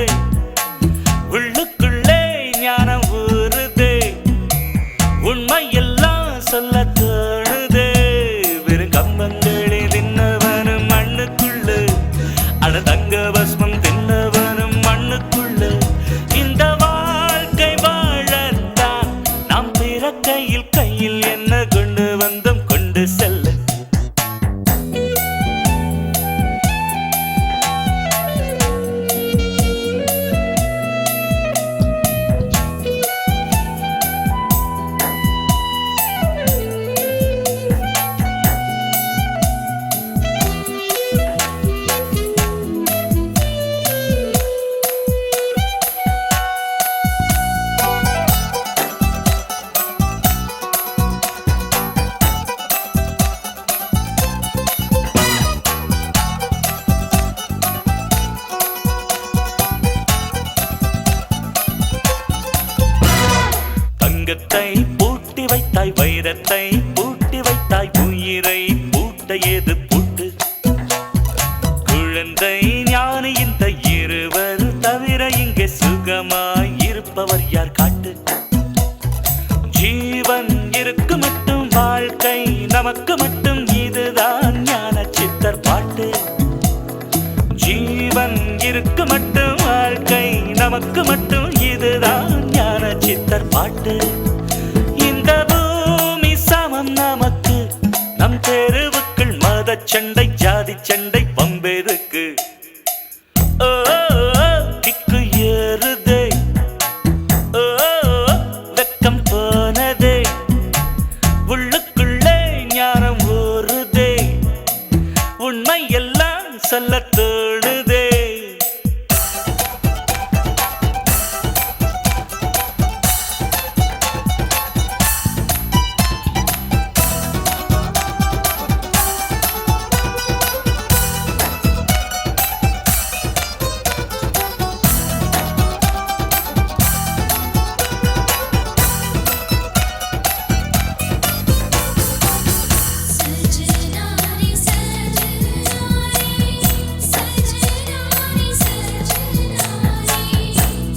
உள்ளுக்குள்ளே ஞானம் ஊறுதே உண்மையெல்லாம் சொல்ல தோணுதே வெறும் கம்பங்களில் தின்னவனும் மண்ணுக்குள்ள அட தங்க பஸ்மம் தின்னவனும் மண்ணுக்குள்ள இந்த வாழ்க்கை வாழத்தான் நாம் பிறக்கையில் கையில் என்ன கொண்டு வந்தோம் கொண்டு செல்ல தங்கத்தை பூட்டி வைத்தாய் வைரத்தை பூட்டி வைத்தாய் உயிரை பூட்ட ஏது பூட்டு குழந்தை ஞானி இந்த இருவர் தவிர இங்கே சுகமாய் இருப்பவர் யார் காட்டு ஜீவன் இருக்கு மட்டும் வாழ்க்கை நமக்கு மட்டும் இதுதான் ஞான சித்தர் பாட்டு ஜீவன் இருக்கு மட்டும் வாழ்க்கை நமக்கு மட்டும் இதுதான் ஞான சித்தர் பாட்டு இந்த பூமி சமம் நமக்கு நம் தெருவுக்குள் மத சண்டை ஜாதி சண்டை பம்பெருக்கு கிக்கு ஏறுதே வெக்கம் போனதே உள்ளுக்குள்ளே ஞானம் ஊறுதே உண்மை எல்லாம் சொல்ல தோணுதே சஜனாரி சஜனாரி சஜனாரி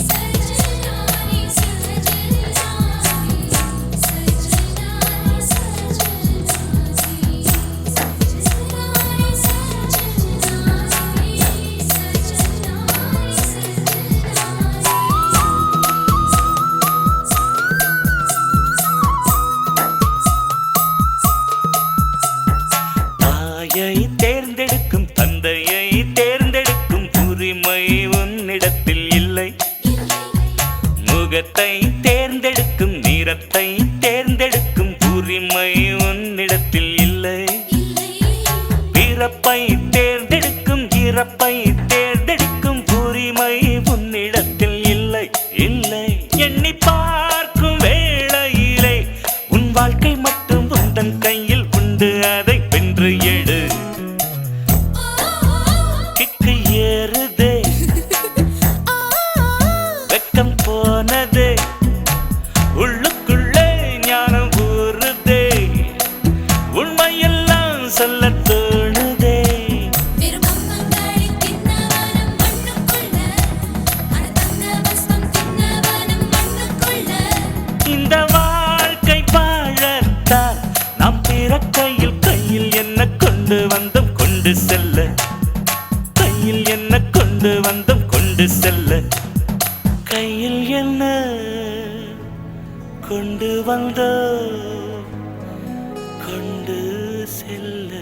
சஜனாரி சஜனாரி தாயை தேர்ந்தெடுக்கும் தந்தையை தேர்ந்தெடுக்கும் உரிமை உன்னிடத்தில் இல்லை முகத்தை தேர்ந்தெடுக்கும் நிறத்தை தேர்ந்தெடுக்கும் உரிமை உன்னிடத்தில் இல்லை பிறப்பை தேர்ந்தெடுக்கும் இறப்பை தேர்ந்தெடுக்கும் உரிமை உன்னிடத்தில் இல்லை இல்லை எண்ணி பார்க்கும் வேளையிலே உன் வாழ்க்கை மட்டும் உந்தன் கையில் உண்டு அதை வென்று எடு கிக்கு ஏறுதே வெக்கம் போனதே உள்ளுக்குள்ளே ஞானம் ஊறுதே உண்மையெல்லாம் சொல்ல தோணுதே பெருமம்மங்காளி தின்னவனம் மண்ணுக்குள்ள அட தங்க பஸ்மம் தின்னவனம் மண்ணுக்குள்ள இந்த வாழ்க்கை வாழத்தான் நாம் பிறக்கையில் கையில் என்ன கொண்டு வந்தோம் கொண்டு செல்ல கையில் என்ன கொண்டு வந்தோம் கொண்டு செல்ல கையில் என்ன கொண்டு வந்தோம் கொண்டு செல்ல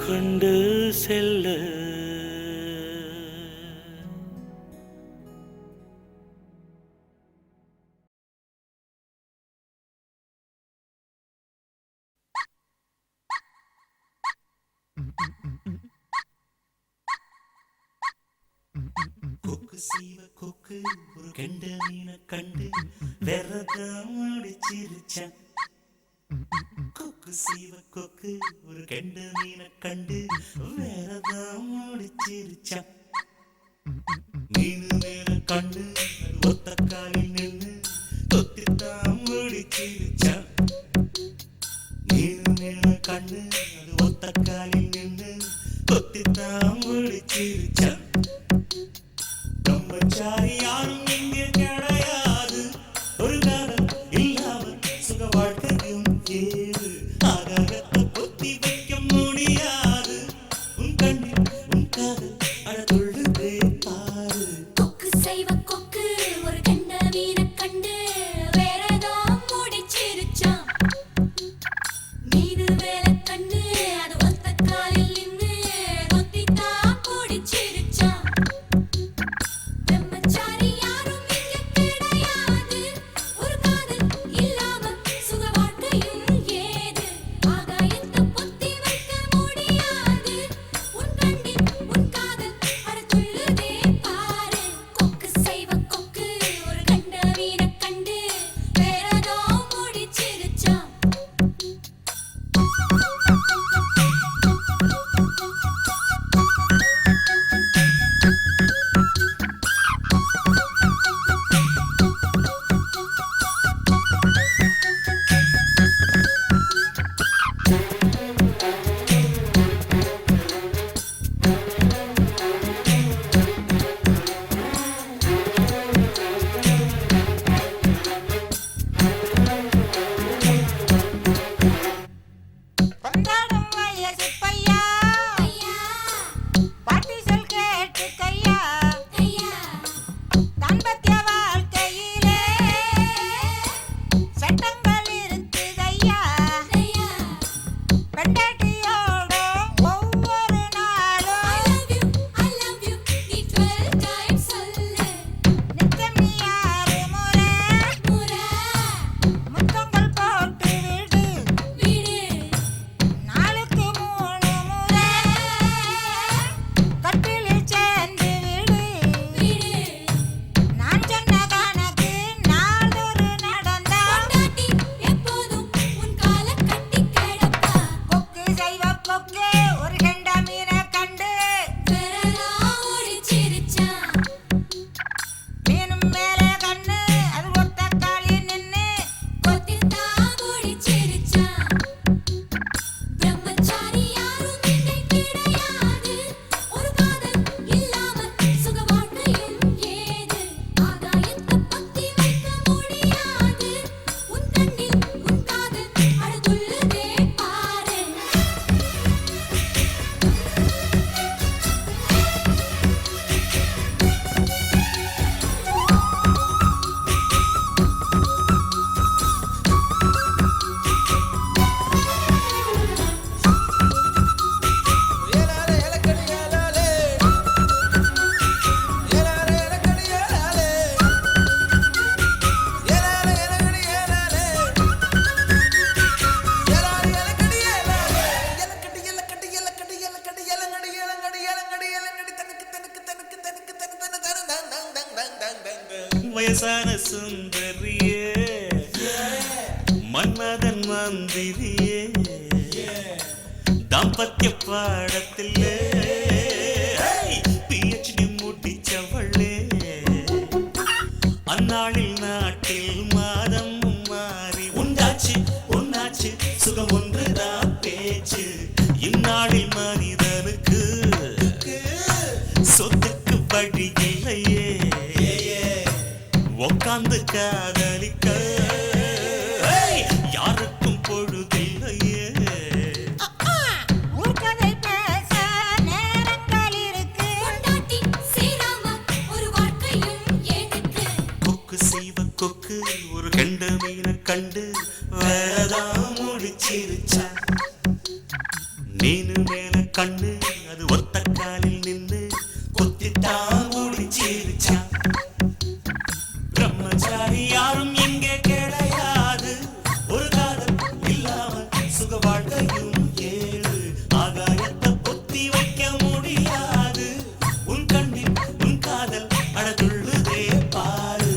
கொண்டு செல்ல கொக்கு சீவ கொக்கு ஒரு கெண்ட மீனை கண்டு விரதம் அடிச்சிருச்சான் கொக்கு சீவக்கொக்கு ஒரு கெண்ட மீனை கண்டு வேறதான் முடிச்சிருச்சான். மீனு மேல கண்ணு அது ஒத்த காலில் நின்று தொத்தித்தான் முடிச்சிருச்சான். மீனு மேல கண்ணு அது ஒத்த காலில் நின்று தொத்தித்தான் முடிச்சிருச்சான். பிரம்மச்சாரி யாரும் இங்கே கிடையாது, ஒரு காலம் இல்லாமல் சுக வாழ்க்கையும் ஏது. ஆகாயத்தை பொத்தி வைக்க முடியாது, உன் கண்ணில் உன் காதல் அழதுள்ளுதே பாரு. கொக்கு செய்வ கொக்கு ஒரு கண்ட மீனை கண்டு வேறதான் முடிச்சிருச்சான். மீனு மேல கண்ணு அது ஒத்த காலில் நின்னு கொத்தித்தான் முடிச்சிருச்சான். பிரம்மச்சாரி யாரும் இங்க கிடையாது, ஒரு காதல் இல்லாம சுக வாழ்க்கையும் ஏது. ஆகாயத்தை பொத்தி வைக்க முடியாது, உன் கண்ணில் உன் காதல் அடத்துள்ளுதே பாரு. கொக்கு செய்வ கொக்கு ஒரு கண்ட மீனை கண்டு வேறதான் முடிச்சிருச்சான். கொண்டாடும் வயசு பையா, ஐயா பாட்டி சொல் கேட்டு கையா, ஐயா தாம்பத்திய வாழ்க்கையிலே சட்டங்கள் இருக்குதையா. ஐயா பெண்டாட்டியோட ஒவ்வொரு நாளும் I love you நீ 12 times சொல்லு. நித்தம் நீ 6 முறை முறை முத்தங்கள் போட்டு விடு, விடு நாளுக்கு 3 முறை கட்டிலில் சேர்ந்து விடு. விடு. நான் சொன்ன கணக்கு நாளொரு நடந்தா பொண்டாட்டி எப்போதும் உன் கால கட்டி கிடப்பா. கொக்கு செய்வ கொக்கு ஒரு கெண்ட மீனை கண்டு வேறெல்லாம் ஒழிச்சிருச்சான். மீனும் மேலே கண்ணு அது ஒத்த காலில் நின்னு கொத்தித்தான் ஒழிச்சிருச்சான். பிரம்மச்சாரி யாரும் இங்கே கிடையாது, ஒரு காதல் இல்லாம சுக வாழ்க்கையும் ஏது. ஆகாயத்தை பொத்தி வைக்க முடியாது, உன் கண்ணில் உன் காதல் அழதுள்ளுதே பாரு. வயசான சுந்தரியே, மன்மதன் மந்திரியே, தாம்பத்திய பாடத்திலே PhD முடிச்சவளே, அந்நாளில் நாட்டில் மாதம் மாறி உண்டாச்சு உன்னாச்சு சுகம் ஒன்றுதான் பேச்சு. இந்நாளில் மனிதனுக்கு சொத்துக்கு வழி இல்லையே, உக்காந்து காதலிக்க யாருக்கும் பொழுதில்லையே. ஊர்க்கதை பேச நேரங்கள் இருக்கு. பொண்டாட்டி சேராம ஒரு வாழ்க்கையும் எதுக்கு? கொக்கு செய்வ கொக்கு ஒரு கெண்ட மீனை கண்டு வேறதான் முடிச்சிருச்சா. மீனு மேல கண்ணு அது ஒத்த காலில் நின்று கொத்தித்தான் முடிச்சிருச்சா. பிரம்மச்சாரி யாரும் இங்கே கிடையாது, ஒரு காதல் இல்லாமல் சுக வாழ்க்கையும் ஏது. ஆகாயத்தை பொத்தி வைக்க முடியாது, உன் கண்ணில் உன் காதல் அழதுள்ளுதே பாரு.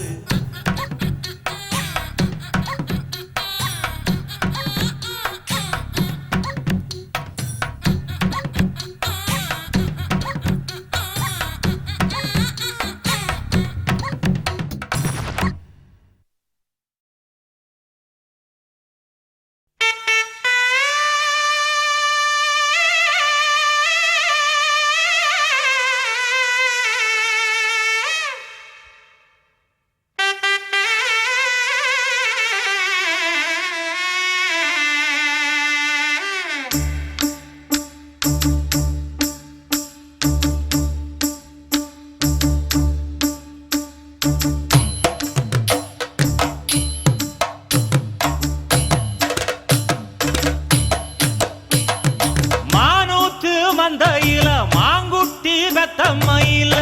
மந்தையில மாங்குட்டி வெத்த மயில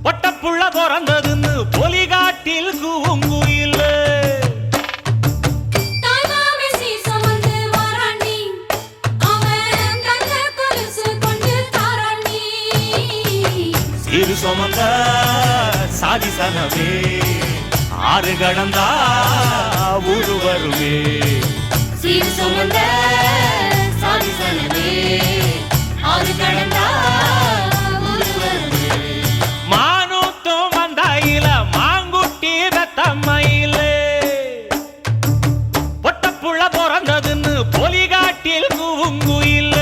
பொட்டப்புள்ள பிறந்ததுன்னு பொலிகாட்டில் கூங்குயில இரு சுமந்த சாதி சனவே ஆறு கடந்தா ஊரு வருமே சீர் சுமந்த சாதி சனவே ஆறு கடந்தா ஊரு வருமே மானூத்தும் மந்தாயில மாங்குட்டி வெத்தம்மையில பொட்டப்புள்ள பிறந்ததுன்னு பொலிகாட்டில் கூங்குயில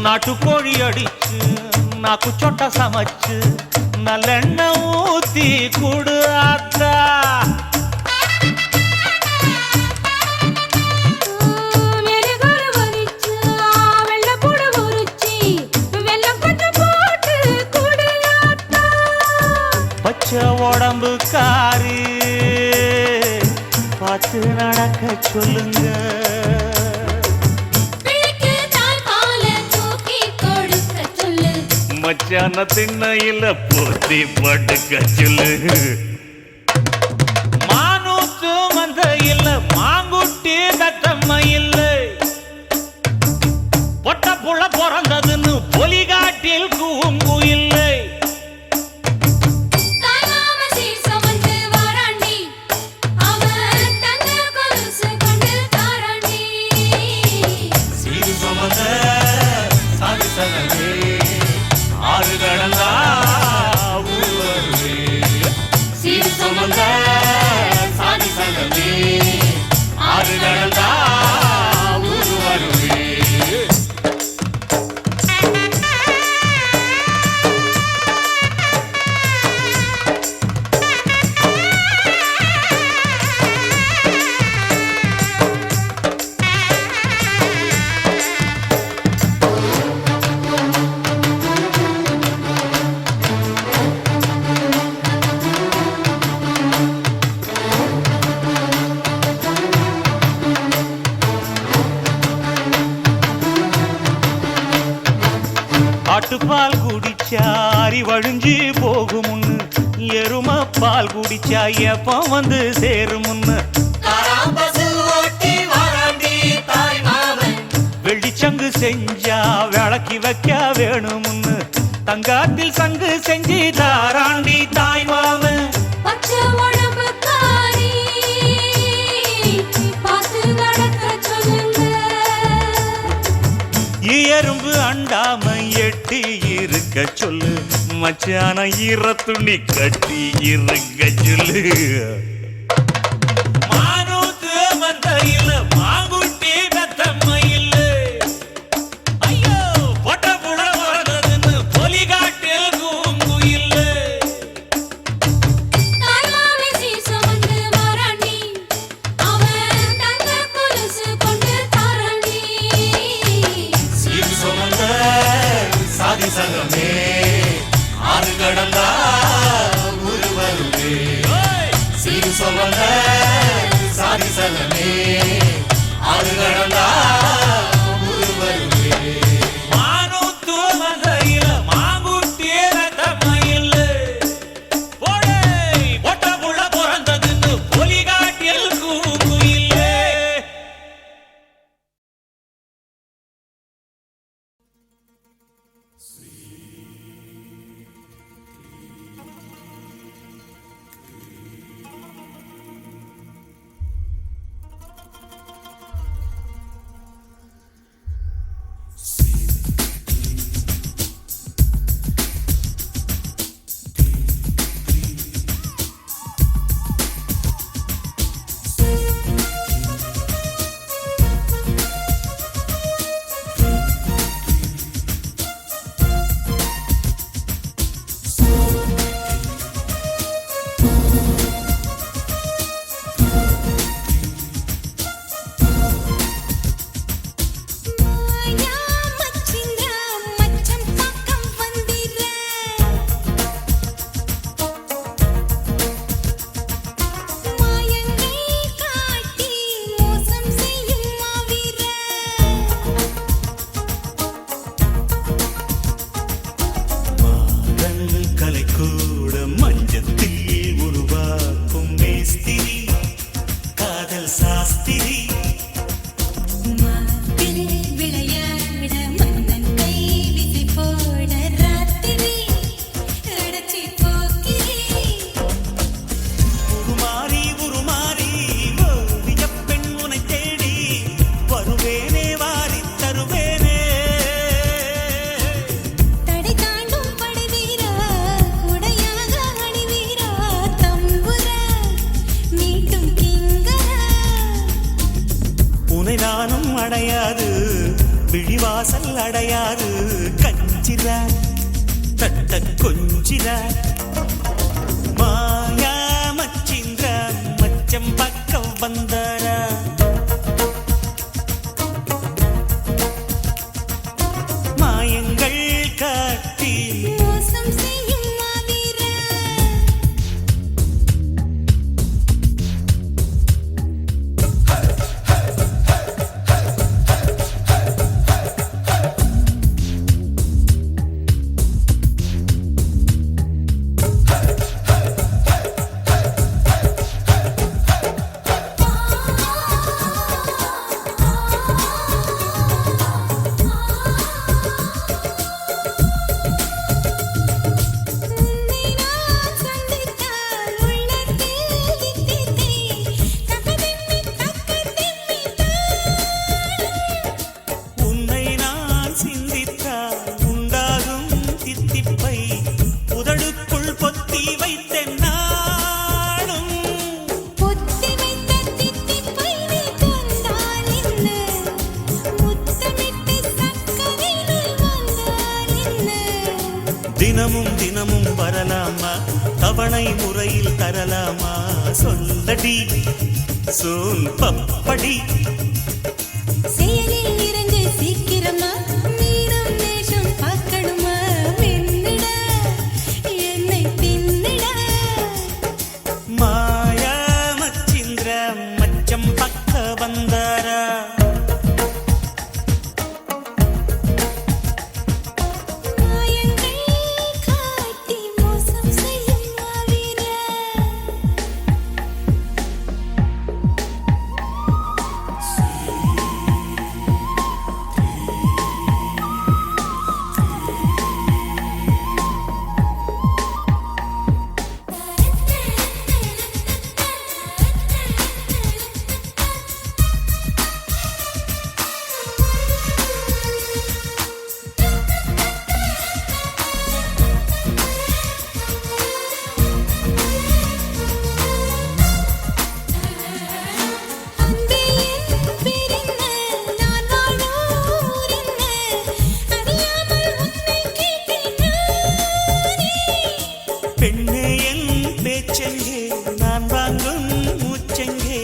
நாட்டுக்கோழி அடிச்சு நாக்கு சொட்ட சமைச்சு நல்லெண்ணெய் ஊத்தி குடு ஆத்தா பச்சை உடம்பு காரி பார்த்து நடக்க சொல்லுங்க மச்சான திண்ணையில போத்தி படுக்க சொல்லு மானூத்து மந்தையில மாங்குட்டி தத்தம்மையில் பொட்ட புள்ள பிறந்ததுன்னு பொலிகாட்டில் கூங்குயில் ஆட்டுப்பால் குடிச்சா அரி வழிஞ்சி போகுமுன்னு எரும பால் குடிச்சா எப்ப வந்து சேருமுன்னு வெள்ளிச்சங்கு செஞ்சா விளக்கி வைக்க வேணுமுன்னு தங்காத்தில் சங்கு செஞ்சு தாராண்டி தாய் மாமன் எறும்பு அண்டாம எட்டி இருக்க சொல்லு மச்சான ஈர துணி கட்டி இருக்க சொல்லு மானூத்து மந்தையில மாங்குட்டி வெத்தம்மையில் ஐயோ பொட்ட புள்ள பிறந்ததுன்னு பொலிகாட்டில் கூங்குயில் சாதி சங்கமே ஆறு கடந்தா ஊரு வருமே சீர் சுமந்த சாதி சங்கமே ஆறு கடந்தா ஊரு வருமே மானூத்து மந்தையில மாங்குட்டி வெத்தம்மையில் பொட்ட புள்ள பிறந்ததுன்னு பொலிகாட்டில் கூங்குயில் அடையாறு கஞ்சிரா தட்ட கொஞ்சிரா மாயா மச்சிந்திர மச்சம் பக்கம் வந்தாரா மாயங்கள் காட்டி மோசம் செய்யும் மாவீரா உன்னை நான் சந்தித்தால் உள்ளத்தில் தித்தித்தே தகதிம்மி தக்கதிம்மி உன்னை நான் சிந்தித்தால் உண்டாகும் தித்திப்பை உதடுக்குள் பொத்தி வைத்தேன் நாளும் பொத்தி வைத்த தித்திப்பை நீ தந்தால் என்ன முத்தமிட்டு சக்கரை நீ வந்தால் என்ன தினமும் தினமும் வரலாமா தவணை முறையில் தரலாமா சொல்லடி சோன் பப்படி செயலில் இறங்கு சீக்கிரமா மீனம் நேசம் பார்க்கணுமா வெண்ணிட என்னை தின்னிட மாயா மச்சிந்திர மச்சம் பக்க வந்தாரா மாயங்கள் காட்டி மோசம் செய்யும் மாவீரா அன்பே என் பேரென்ன நான் வாழும் ஊரென்ன அறியாமல் உன்னை கேட்டேன் நானே பெண்ணே என் பேச்செங்கே நான் வாங்கும் மூச்செங்கே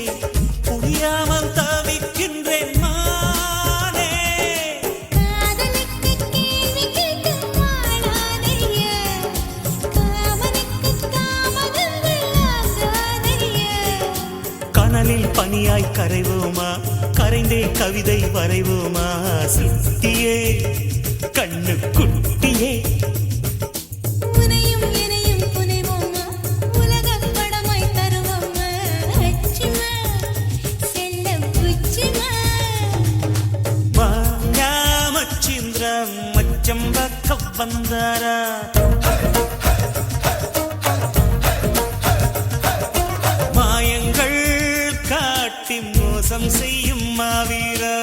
புரியாமல் தவிக்கின்றேன் மானே காதலுக்கு கேள்வி கேட்டு வாழாதையா காமனுக்கு தாமதங்கள் ஆகாதையா கனலில் பனியாய் கரைவோமா கரைந்தே கவிதை வரைவோமா சித்தியே கண்ணு குட்டியே உனையும் எனையும் புனைவோமா உலகப் படமாய் தருவோமா அச்சுமா செல்லம் புச்சுமா மாயா மச்சிந்திர மச்சம் பக்க வந்தாரா மாயங்கள் காட்டி மோசம் செய்யும் மாவீரா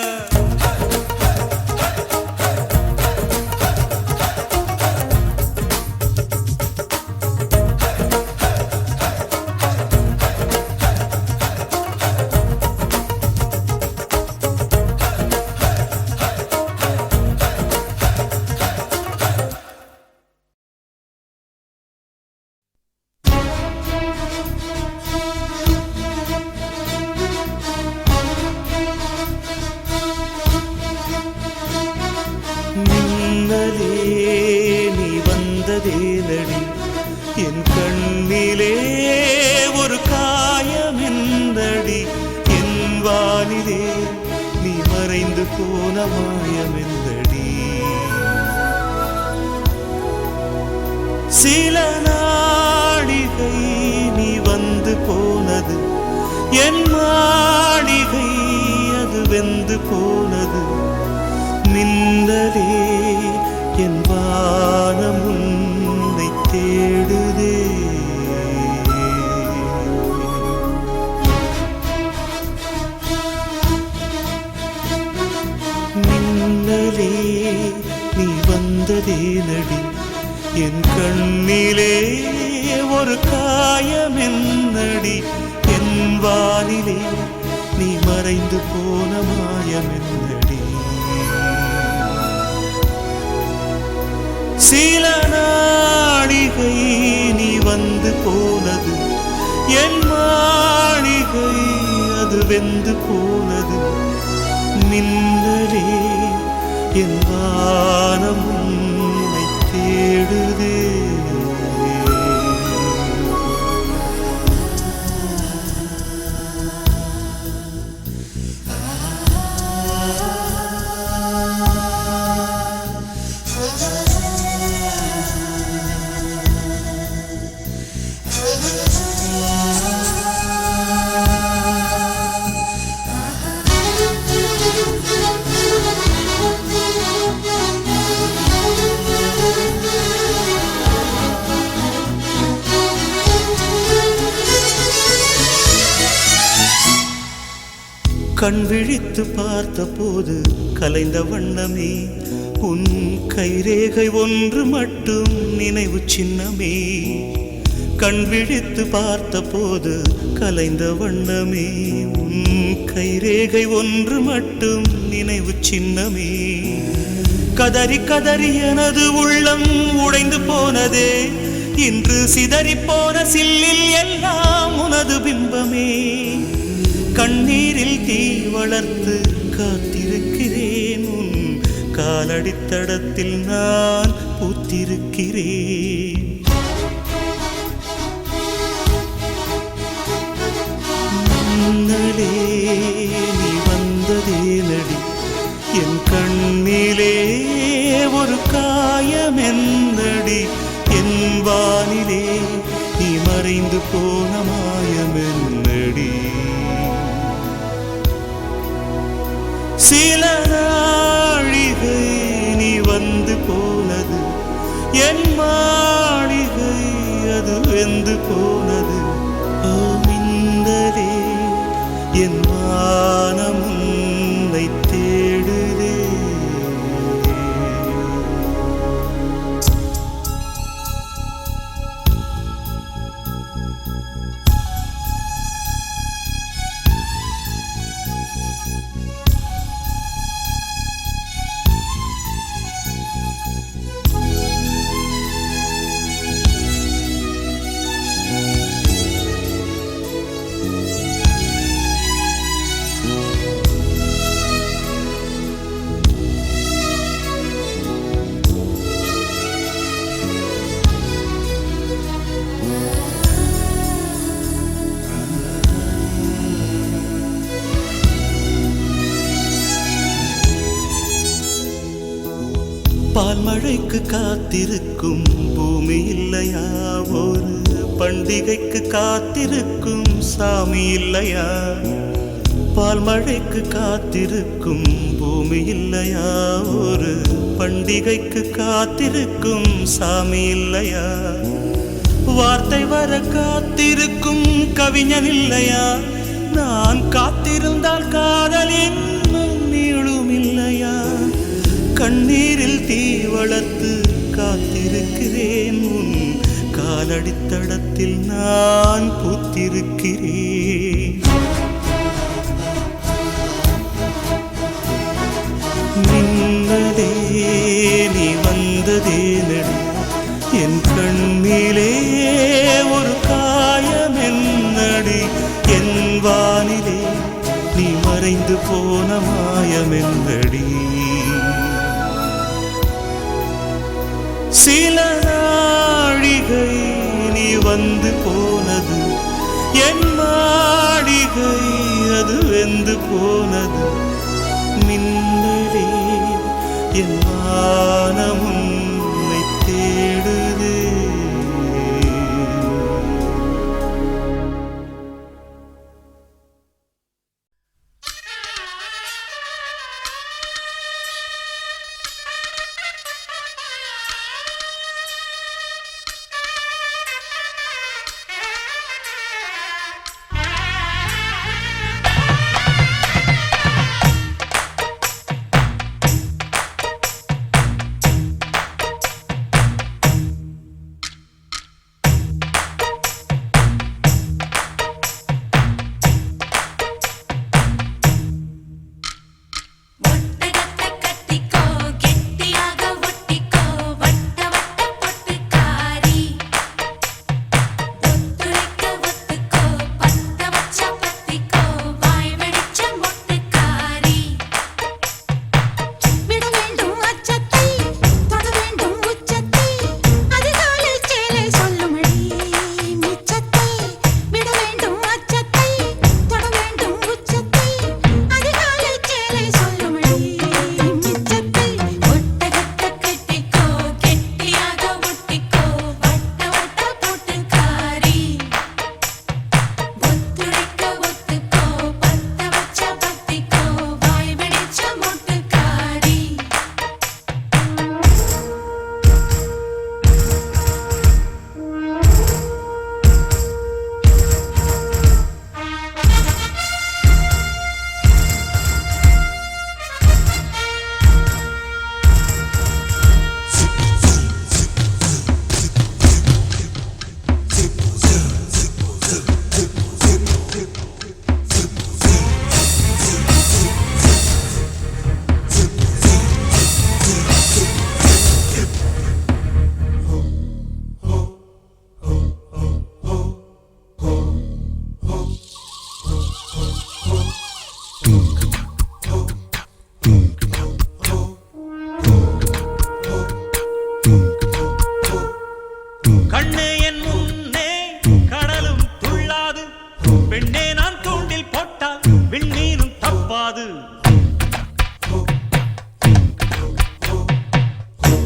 மின்னலே நீ வந்ததேனடி என் கண்ணிலே ஒரு காயமெந்தடி என் வானிலே நீ மறைந்து போன மாயமெந்தடி சில நாடிகை நீ வந்து போனது என் மாளிகை அது வெந்து போனது மின்னலே என் வானம் உன்னை தேடுதே மின்னலே நீ வந்ததேனடி என் கண்ணிலே ஒரு காயமென்னடி என் வானிலே நீ மறைந்து போன மாயமென்னடி சில நாடிகை நீ வந்து போனது என் மாளிகை அது வெந்து போனது மின்னலே என் வானம் உன்னை தேடுதே கண் விழித்து பார்த்த போது கலைந்த வண்ணமே உன் கைரேகை ஒன்று மட்டும் நினைவு சின்னமே கண் விழித்து பார்த்த போது கலைந்த வண்ணமே உன் கைரேகை ஒன்று மட்டும் நினைவு சின்னமே கதறி கதறி எனது உள்ளம் உடைந்து போனதே இன்று சிதறி போன சில்லில் எல்லாம் உனது பிம்பமே கண்ணீரில் தீ வளர்த்து காத்திருக்கிறேன் உன் காலடித்தடத்தில் நான் பூத்திருக்கிறேன் மன்னலே நீ வந்ததே நடி என் கண்ணிலே ஒரு காயம் என்னடி என் வானிலே நீ மறைந்து போன மாயம் என்னடி சில நாழிகை நீ வந்து போனது என் மாளிகை அது வெந்து போனது ஓ மின்னலே என் வானம் உன்னை தேடுதே பால்மழைக்கு காத்திருக்கும் பூமி இல்லையா ஒரு பண்டிகைக்கு காத்திருக்கும் சாமி இல்லையா பால்மழைக்கு காத்திருக்கும் பூமி இல்லையா ஒரு பண்டிகைக்கு காத்திருக்கும் சாமி இல்லையா வார்த்தை வர காத்திருக்கும் கவிஞன் இல்லையா நான் காத்திருந்தால் காதல் இன்னும் நீளும் இல்லையா கண்ணீரில் தீ வளர்த்து காத்திருக்கிறேன் உன் காலடித்தடத்தில் நான் பூத்திருக்கிறேன் மின்னலே நீ வந்ததே நடி என் கண்ணிலே ஒரு காயம் என்னடி என் வானிலே நீ மறைந்து போன மாயம் என்னடி சில நாழிகை நீ வந்து போனது என் மாளிகை அது வெந்து போனது மின்னலே என் வானம் உன்னை தேடுதே கண்ணே என் முன்னே கடலும் துள்ளாது, பெண்ணே நான் தூண்டில் போட்டால் விண்ணீரும் தப்பாது.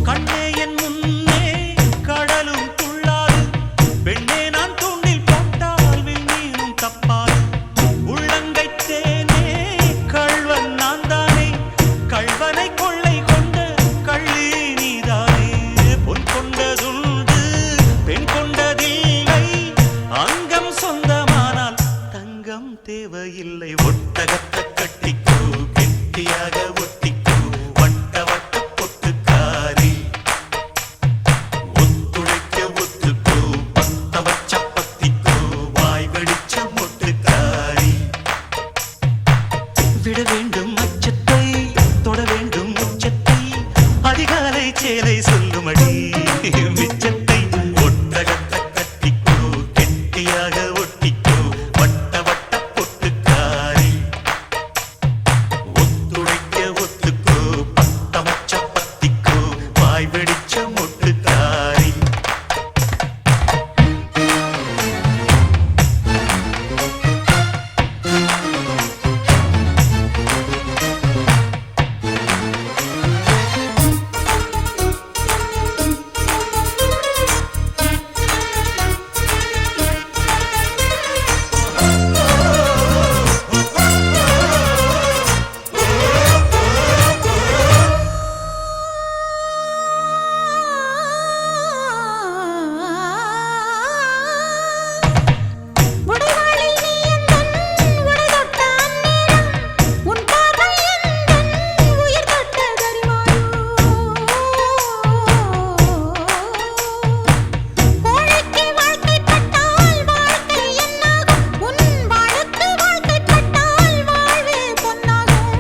கண்ணே என் முன்னே கடலும் துள்ளாது, பெண்ணே நான் தூண்டில் போட்டால் விண்ணீரும் தப்பாது. உள்ளங்கை தேனே கள்வன் நான் தானே, கள்வனை கொள்ளை கொண்ட கள்ளி நீதானே. பொன் கொண்டதுண்டு பெண் கொண்டதில்லை, அங்கம் சொந்தமானால் தங்கம் தேவையில்லை. ஒட்டகத்தை கட்டிக்கோ கெட்டியாக ஒட்டிக்கோ, வட்ட வட்ட பொட்டுக்காரி. ஒத்துழைக்க ஒத்துக்கோ, பத்த வச்ச பத்திக்கோ, வாய் வெடிச்ச மொட்டுக்காரி. விட வேண்டும் அச்சத்தை, தொட வேண்டும் உச்சத்தை, அதிகாலை சேலை சொல்லுமடி மிச்சத்தை. ஒட்டகத்தை கட்டிக்கோ கெட்டியாக ஒட்டிக்கோ, வட்ட வட்ட பொட்டுக்காரி. ஒத்துழைக்க ஒத்துக்கோ, பத்த வச்ச பத்திக்கோ, வாய் வெடிச்ச மொட்டுக்காரி. உடைவாளில் நீ எந்தன் உடை தொட்ட அந்நேரம், உன் பார்வை எந்தன் உயிர் தொட்ட கரிமாயோ. கோழைக்கு வாழ்க்கைப்பட்டால் வாழ்க்கை என்னாகும், உன் வாழுக்கு வாழ்க்கைப்பட்டால் வாழ்வே பொன்னாகும்.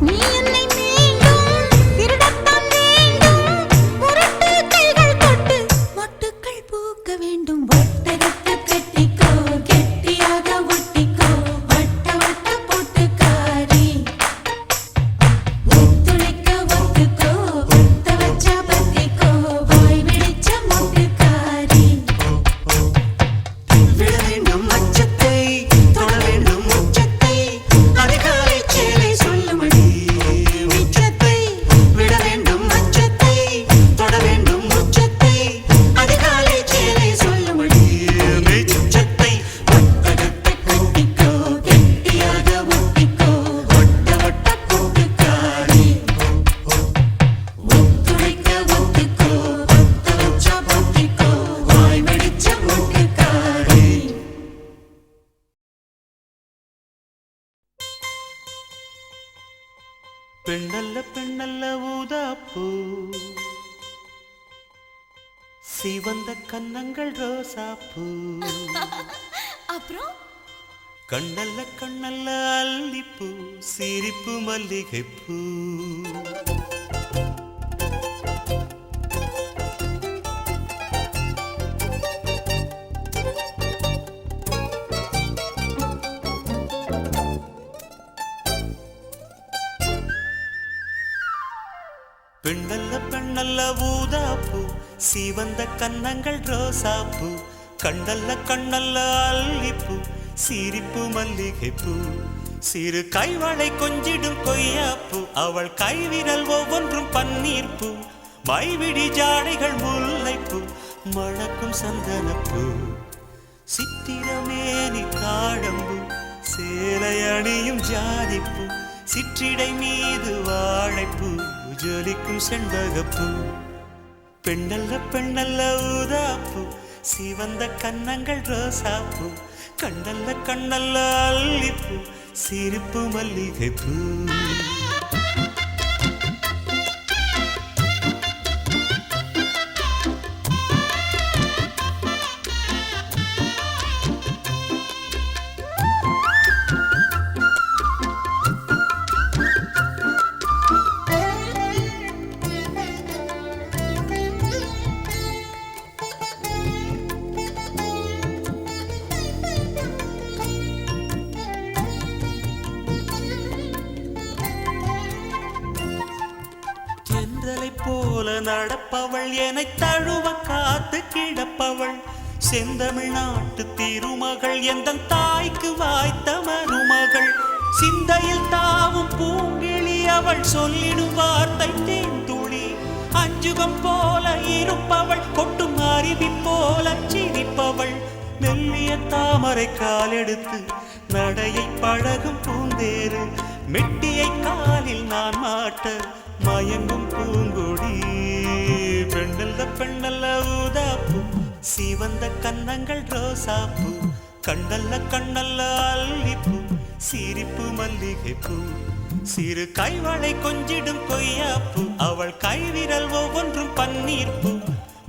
நீ என்னை மீண்டும் திருடத்தான் வேண்டும், முரட்டு கைகள் தொட்டு மொட்டுக்கள் பூக்க வேண்டும். ஒட்டகத்தை கட்டிக்கோ கெட்டியாக ஒட்டிக்கோ, வட்ட வட்ட பொட்டுக்காரி. ஒத்துழைக்க ஒத்துக்கோ, பத்த வச்ச பத்திக்கோ, வாய் வெடிச்ச மொட்டுக்காரி. விட வேண்டும் அச்சத்தை, தொட வேண்டும் உச்சத்தை, அதிகாலை சேலை சொல்லுமடி மிச்சத்தை. விட வேண்டும் அச்சத்தை, தொட வேண்டும் உச்சத்தை, அதிகாலை சேலை சொல்லுமடி மிச்சத்தை. ஒட்டகத்தை கட்டிக்கோ கெட்டியாக ஒட்டிக்கோ, வட்ட வட்ட பொட்டுக்காரி. ஒத்துழைக்க ஒத்துக்கோ, பத்த வச்ச பத்திக்கோ, வாய் வெடிச்ச மொட்டுக்காரி. பெண்ணல்ல பெண்ணல்ல ஊதாப்பூ, சிவந்த கன்னங்கள் ரோசாப்பூ. அப்புறம் கண்ணல்ல கண்ணல்ல அல்லிப்பூ, சிரிப்பு மல்லிகைப்பூ. பெண்ணல்ல பெண்ணல்ல ஊதாப்பூ, சிவந்த கன்னங்கள் ரோசாப்பூ. கண்ணல்ல கண்ணல்ல அல்லிப்பூ, சிரிப்பு மல்லிகைப்பூ. சிறு கைவளை கொஞ்சிடும் கொய்யாப்பூ, அவள் கைவிரல் ஒவ்வொன்றும் பன்னீர்ப்பூ. மைவிடி ஜாடைகள் முல்லைப்பூ, மணக்கும் சந்தனப்பூ. சித்திரமேனி தாழம்பூ, சேலை அணியும் ஜாதிப்பூ. சிற்றிடை மீது வாழைப்பூ, ஜொலிக்கும் செண்பகப்பூ. பெண்ணல்ல பெண்ணல்ல ஊதாப்பூ, சிவந்த கன்னங்கள் ரோசாப்பூ. கண்ணல்ல கண்ணல்ல அல்லிப்பூ, சிரிப்பு மல்லிகைப்பூ. நடப்பவள் என்னை தழுவ காத்து கிடப்பவள் செந்தமிழ்நாட்டு திருமகள் எந்த தாய்க்கு வாய்த்த மருமகள் சிந்தையில் தாவும் பூங்கிழி அவள் சொல்லிடும் வார்த்தை தேந்துளி அஞ்சுகம் போல இருப்பவள் கொட்டும் அருவி போல சிரிப்பவள் மெல்லிய தாமரை காலெடுத்து நடையை பழகும் பூந்தேறு மெட்டியை காலில் நான் மாட்ட மயங்கும் பூங்கொடி பெண்ணல்ல பெண்ணல்ல ஊதாப்பூ சிவந்த கன்னங்கள் ரோசாப்பூ கண்ணல்ல கண்ணல்ல அல்லிப்பூ சிரிப்பு மல்லிகைப்பூ சிறு கைவளை கொஞ்சிடும் கொய்யாப்பூ அவள் கைவிரல் ஒவ்வொன்றும் பன்னீர்ப்பூ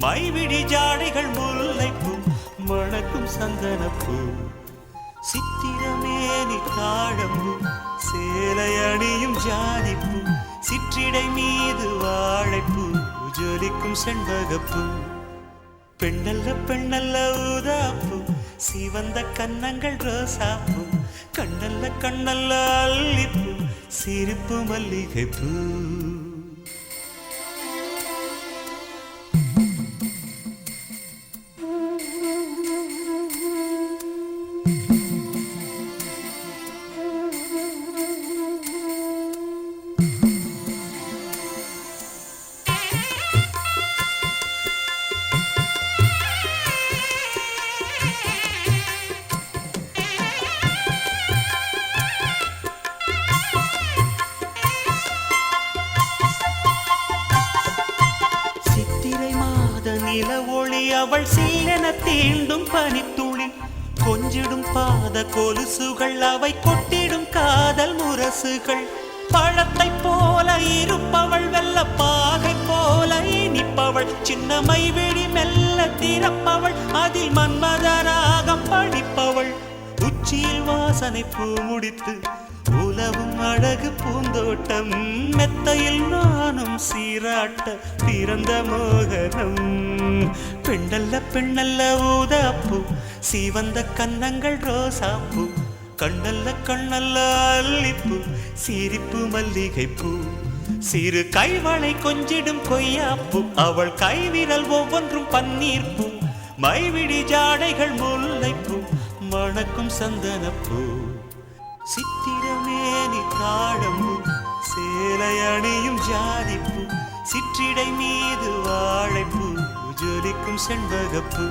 மைவிடி ஜாடைகள் முல்லைப்பூ மணக்கும் சந்தனப்பூ சித்திரமேனி தாழம்பூ சேலை அணியும் ஜாதிப்பூ சிற்றிடை மீது வாழைப்பூ ஜொலிக்கும் செண்பகப்பூ பெண்ணல்ல பெண்ணல்ல ஊதாப்பூ சிவந்த கன்னங்கள் ரோசாப்பூ கண்ணல்ல கண்ணல்ல அல்லிப்பூ சிரிப்பு மல்லிகைப்பூ நில ஒளி அவள் சீலென தீண்டும் பனித்துளி கொஞ்சிடும் பாத கொலுசுகள் அவை கொட்டிடும் காதல் முரசுகள் பழத்தை போல இருப்பவள் வெள்ள பாகை போல இனிப்பவள் சின்னமை விழி மெல்ல திறப்பவள் அதில் மன்மதராகம் படிப்பவள் உச்சியில் வாசனை பூ முடித்து உலவும் அழகு பூந்தோட்டம் மெத்தையில் நானும் சீராட்ட பிறந்த மோகனம் பெண்ணல்ல பெண்ணல்ல ஊதாப்பூ சிவந்த கன்னங்கள் ரோசாப்பூ கண்ணல்ல கண்ணல்ல அல்லிப்பூ சிரிப்பு மல்லிகைப்பூ சிறு கைவளை கொஞ்சிடும் கொய்யாப்பூ அவள் கைவிரல் ஒவ்வொன்றும் பன்னீர்ப்பூ மைவிடி ஜாடைகள் முல்லைப்பூ மணக்கும் சந்தனப்பூ சித்திரமேனி தாழம்பூ சேலை அணியும் ஜாதிப்பூ சிற்றிடை மீது வாழைப்பூ ஜொலிக்கும் செண்பகப்பூ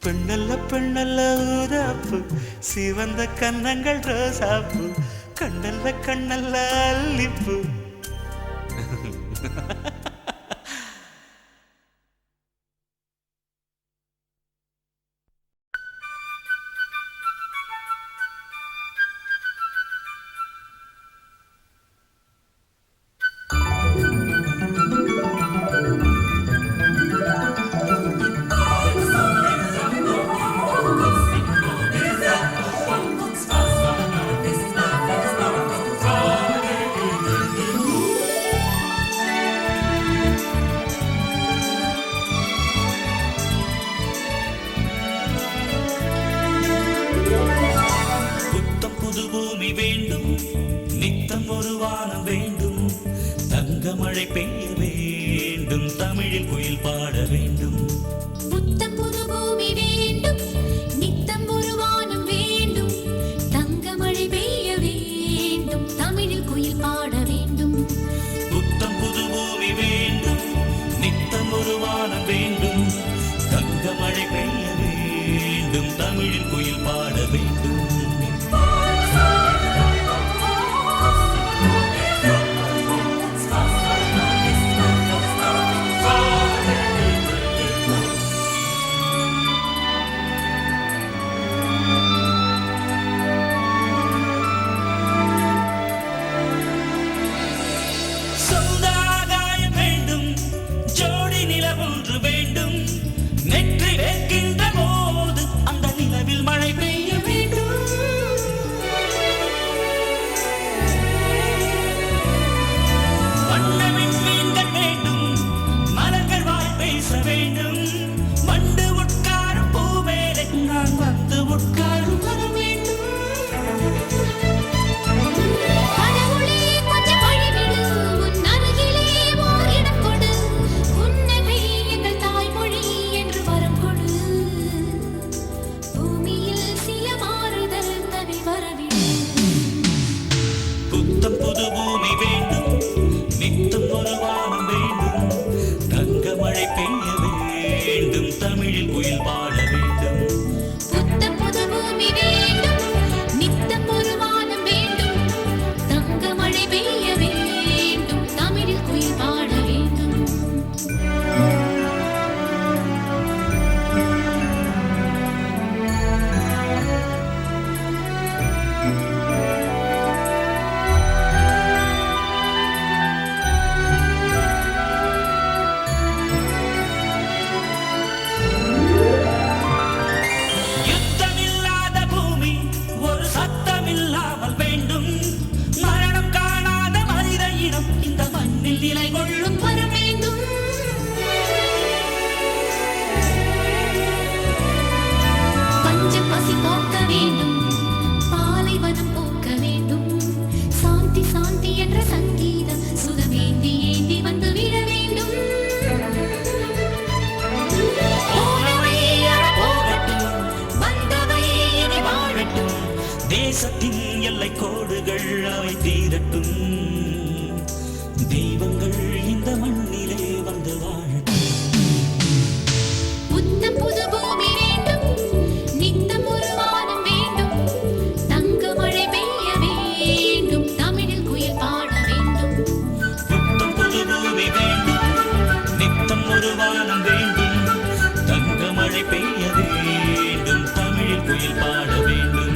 பெண்ணல்ல பெண்ணல்ல ஊதாப்பூ சிவந்த கன்னங்கள் ரோசாப்பூ கண்ணல்ல கண்ணல்ல அல்லிப்பூ மழை பெய்ய வேண்டும் தமிழில் குயில் பாட வேண்டும் புத்தம் புது பூமி வேண்டும் நித்தம் ஒரு வானம் வேண்டும் தங்க மழை பெய்ய வேண்டும் தமிழில் குயில் பாட வேண்டும் புத்தம் புது பூமி வேண்டும் நித்தம் ஒரு வானம் வேண்டும் தங்க மழை பெய்ய வேண்டும் தமிழில் குயில் பாட வேண்டும் வேண்டும் நெற்றி வைக்கின்ற போது அந்த நிலவில் மழை பெய்ய வேண்டும் பசி போக்க வேண்டும், பாலைவனம் போக்க வேண்டும். சாந்தி சாந்தி என்ற சங்கீதம் சுகமேந்தி ஏந்தி வந்து விட வேண்டும். போனவை போகட்டும், வந்தவை இனி வாழட்டும். தேசத்தின் எல்லை கோடுகள் அவை தீரட்டும். தெய்வங்கள் இந்த மண்ணிலே வந்து வாழட்டும். புத்தம் புது பூமி வேண்டும், நித்தம் ஒரு வானம் வேண்டும். தங்க மழை பெய்ய வேண்டும், தமிழில் குயில் பாட வேண்டும். புத்தம் புது பூமி வேண்டும், நித்தம் ஒரு வானம் வேண்டும். தங்க மழை பெய்ய வேண்டும், தமிழில் குயில் பாட வேண்டும்.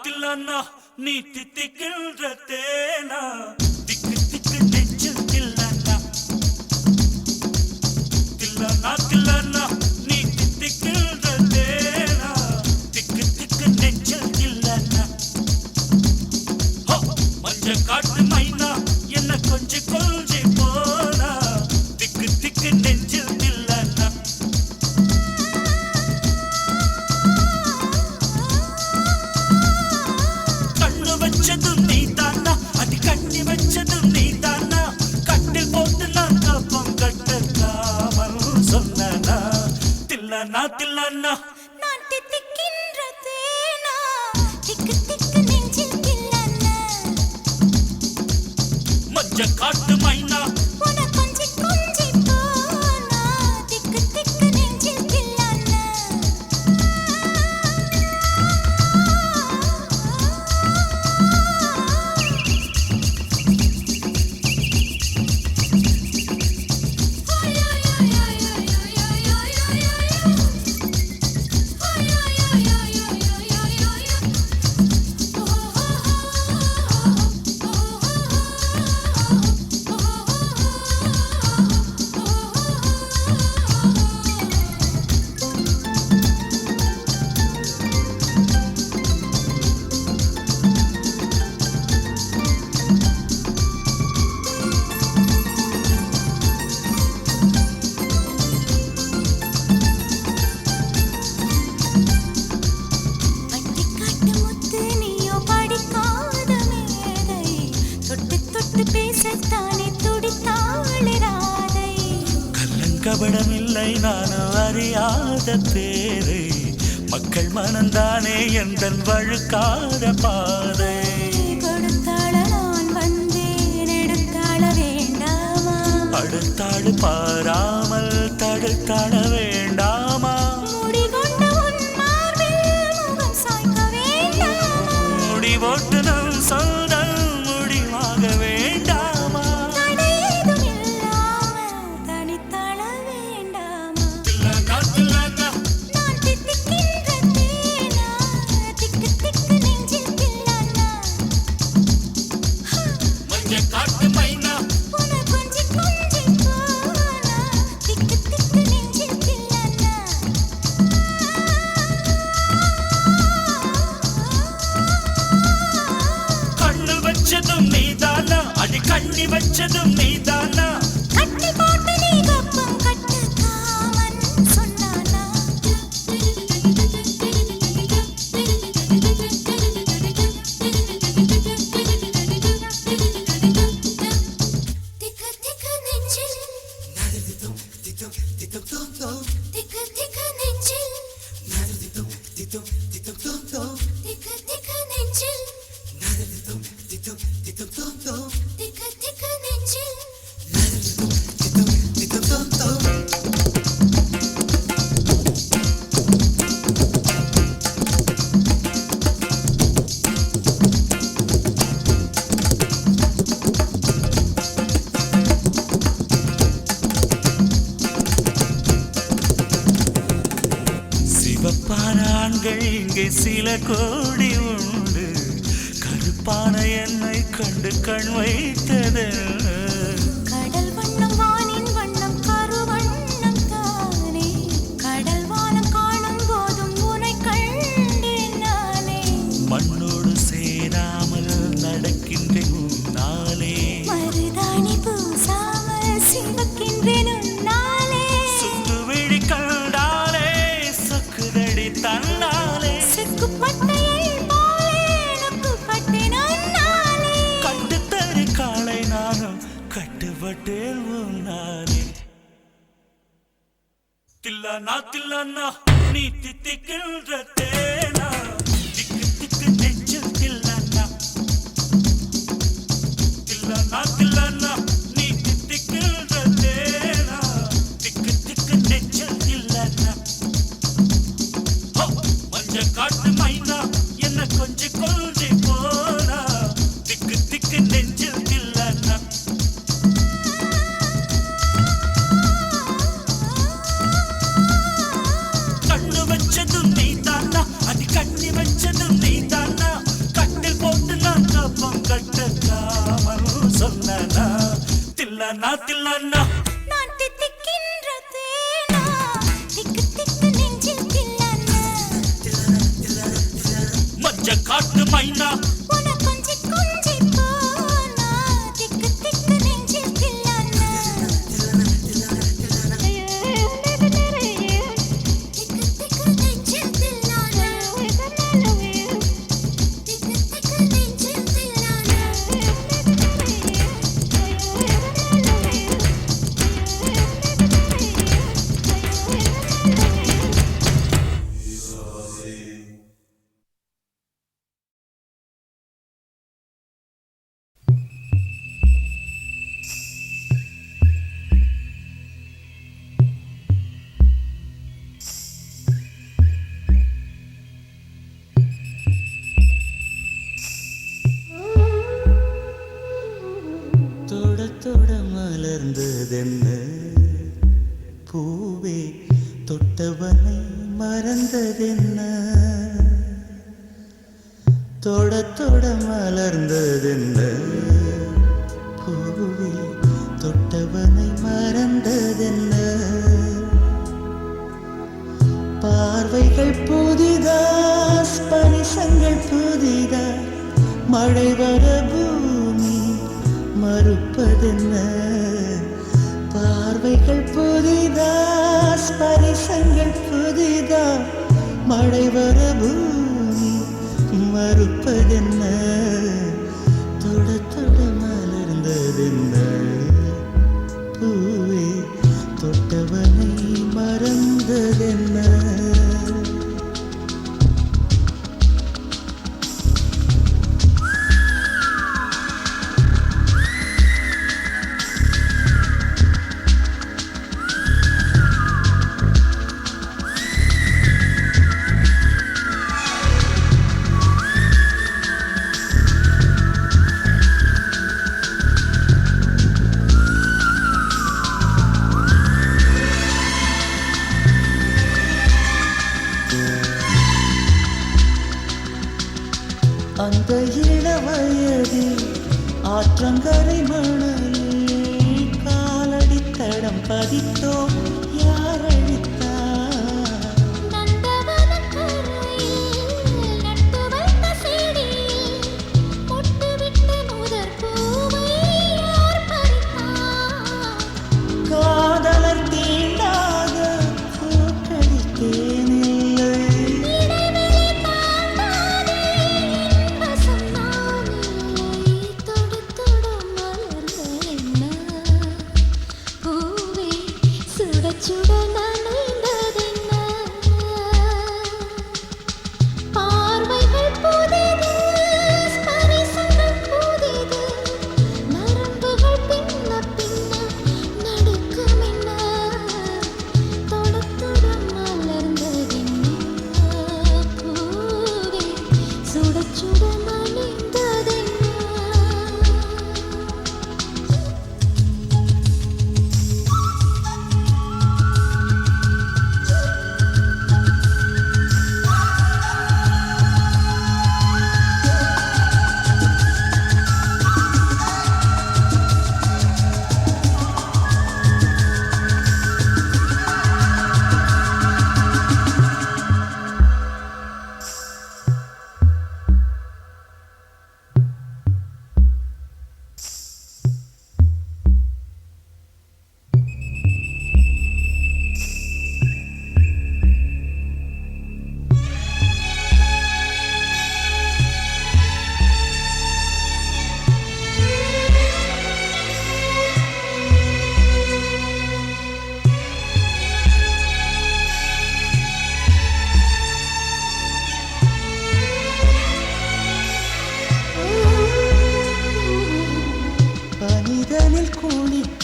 தில்லானா நீ தித்திக்கின்ற தேனா, திக்கு திக்கு நெஞ்சில் தில்லானா. தில்லானா நீ தித்திக்கின்ற தேனா, திக்கு திக்கு நெஞ்சில் தில்லானா. மஞ்ச காட்டு மைனா என்ன கொஞ்சி கொஞ்சி போனா, திக்கு திக்கு நெஞ்சில் தில்லானா. வச்சதும் நீ தானா, அடி கண்ணி வச்சதும் நீ தானா. கட்டில் போட்டு நான் கப்பம் கட்டக்காமல் சொன்னா. தில்லானா தில்லானா நான் தித்திக்கின்ற தேனா, திக்கு திக்கு நெஞ்சில் தில்லானா. மஞ்ச காட்டு மைனா உன கொஞ்சி கொஞ்சி போனா, திக்கு திக்கு நெஞ்சில் தில்லானா. கபடமில்லை நானும் அறியாத பேரை, மக்கள் மனந்தானே எந்தன் வழுக்காத பாதை. கொடுத்தாள நான் வந்தேன், எடுத்தாள வேண்டாமா. அடுத்தாடு பாராமல் தடுத்தாட வேண்டாமா. முடிகொண்ட உன் மார்பில் முகம் சாய்க்க வேண்டாமா. முடிவோட்டு நம் சொந்தம் முடிவாக வேண்டாமா. தடையேதும் இல்லாமல் தனித்தாள வேண்டாமா. தில்லானா நான் தித்திக்கின்ற தேனா, திக்கு திக்கு நெஞ்சில் தில்லானா. மஞ்ச காட்டு மைனா உன கொஞ்சி கொஞ்சி போனா, திக்கு திக்கு நெஞ்சில் தில்லானா. கண்ணு வச்சதும் நீதானா, அடி கண்ணி வச்சதும் நீதானா. கட்டி போட்டு நீ கப்பம் கட்டு காமன் சொன்னானா. திக்கு திக்கு நெஞ்சில், திக்கு திக்கு நெஞ்சில், திக்கு திக்கு நெஞ்சில். இங்கே சில கோடி உண்டு கருப்பான என்னை கண்டு கண் வைத்தது கடல் வண்ணம் வானின் வண்ணம் கருவண்ணம் தானே கடல் வானம் காணும் போதும் உனை கண்டேன் நானே மண்ணோடு சேராமல் நடக்கின்றேன் உன்னாலே மருதாணி பூசாமல் சிவக்கின்றேன் உன்னாலே சுட்டு விழி கண்டாலே சக்குதடி தன்னாலே செக்குப்பட்டையை போலே நொக்குப்பட்டேன் உன்னாலே கட்டுத்தறி காளை நானும் கட்டுப்பட்டேன் உன்னாலே தில்லானா நீ தித்திக்கின்ற தேனா திக்கு திக்கு நெஞ்சில் தில்லானா நீ தித்திக்கின்ற தேனா திக்கு திக்கு நெஞ்சில் தில்லானா மஞ்ச காட்டு மைனா என்ன கொஞ்சம் கொஞ்சி போனா திக்கு திக்கு நெஞ்சில் தில்லானா கண்ணு வச்சதும் நீ தானா அது கண்ணி வச்சதும் நீ தானா கட்டில் போட்டு நான் கப்பம் கட்டக்காமல் சொன்னா தில்லானா நான் தித்திக்கின்ற தேனா திக்கு திக்கு நெஞ்சில் தில்லானா மஞ்ச காட்டு மைனா உன கொஞ்சி கொஞ்சி போனா திக்கு திக்கு நெஞ்சில் தில்லானா திக்கு திக்கு நெஞ்சில் தில்லானா திக்கு திக்கு நெஞ்சில் தில்லானா தொட தொட மலர்ந்ததென்ன பூவே தொட்டவனை மறந்ததென்ன தொட தொட மலர்ந்ததென்ன பூவே தொட்டவனை மறந்ததென்ன பார்வைகள் புதிதா ஸ்பரிசங்கள் புதிதா மழை வர பூமி மறுப்பதென்ன பார்வைகள் புதிதா ஸ்பரிசங்கள் புதிதா மழை வர பூமி மறுப்பதென்ன தொட தொட மலர்ந்ததென்ன பூவே தொட்டவனை மறந்ததென்ன அந்த இளவயதில் ஆற்றங்கரை மணலில் காலடி தடம் பதித்தோம் யார் அழித்தார் நந்தவனக் கரையில் நட்டு வைத்த செடியில் பொட்டுவிட்ட முதற் பூவை யார் பறித்தார் காதலர் தீண்டாத பூக்கடித்தேனில்லை இடைவெளி தாண்டாதே என் வசம் நான் இல்லை தொடு தொடு மலர்கள் என்ன பூவே சுட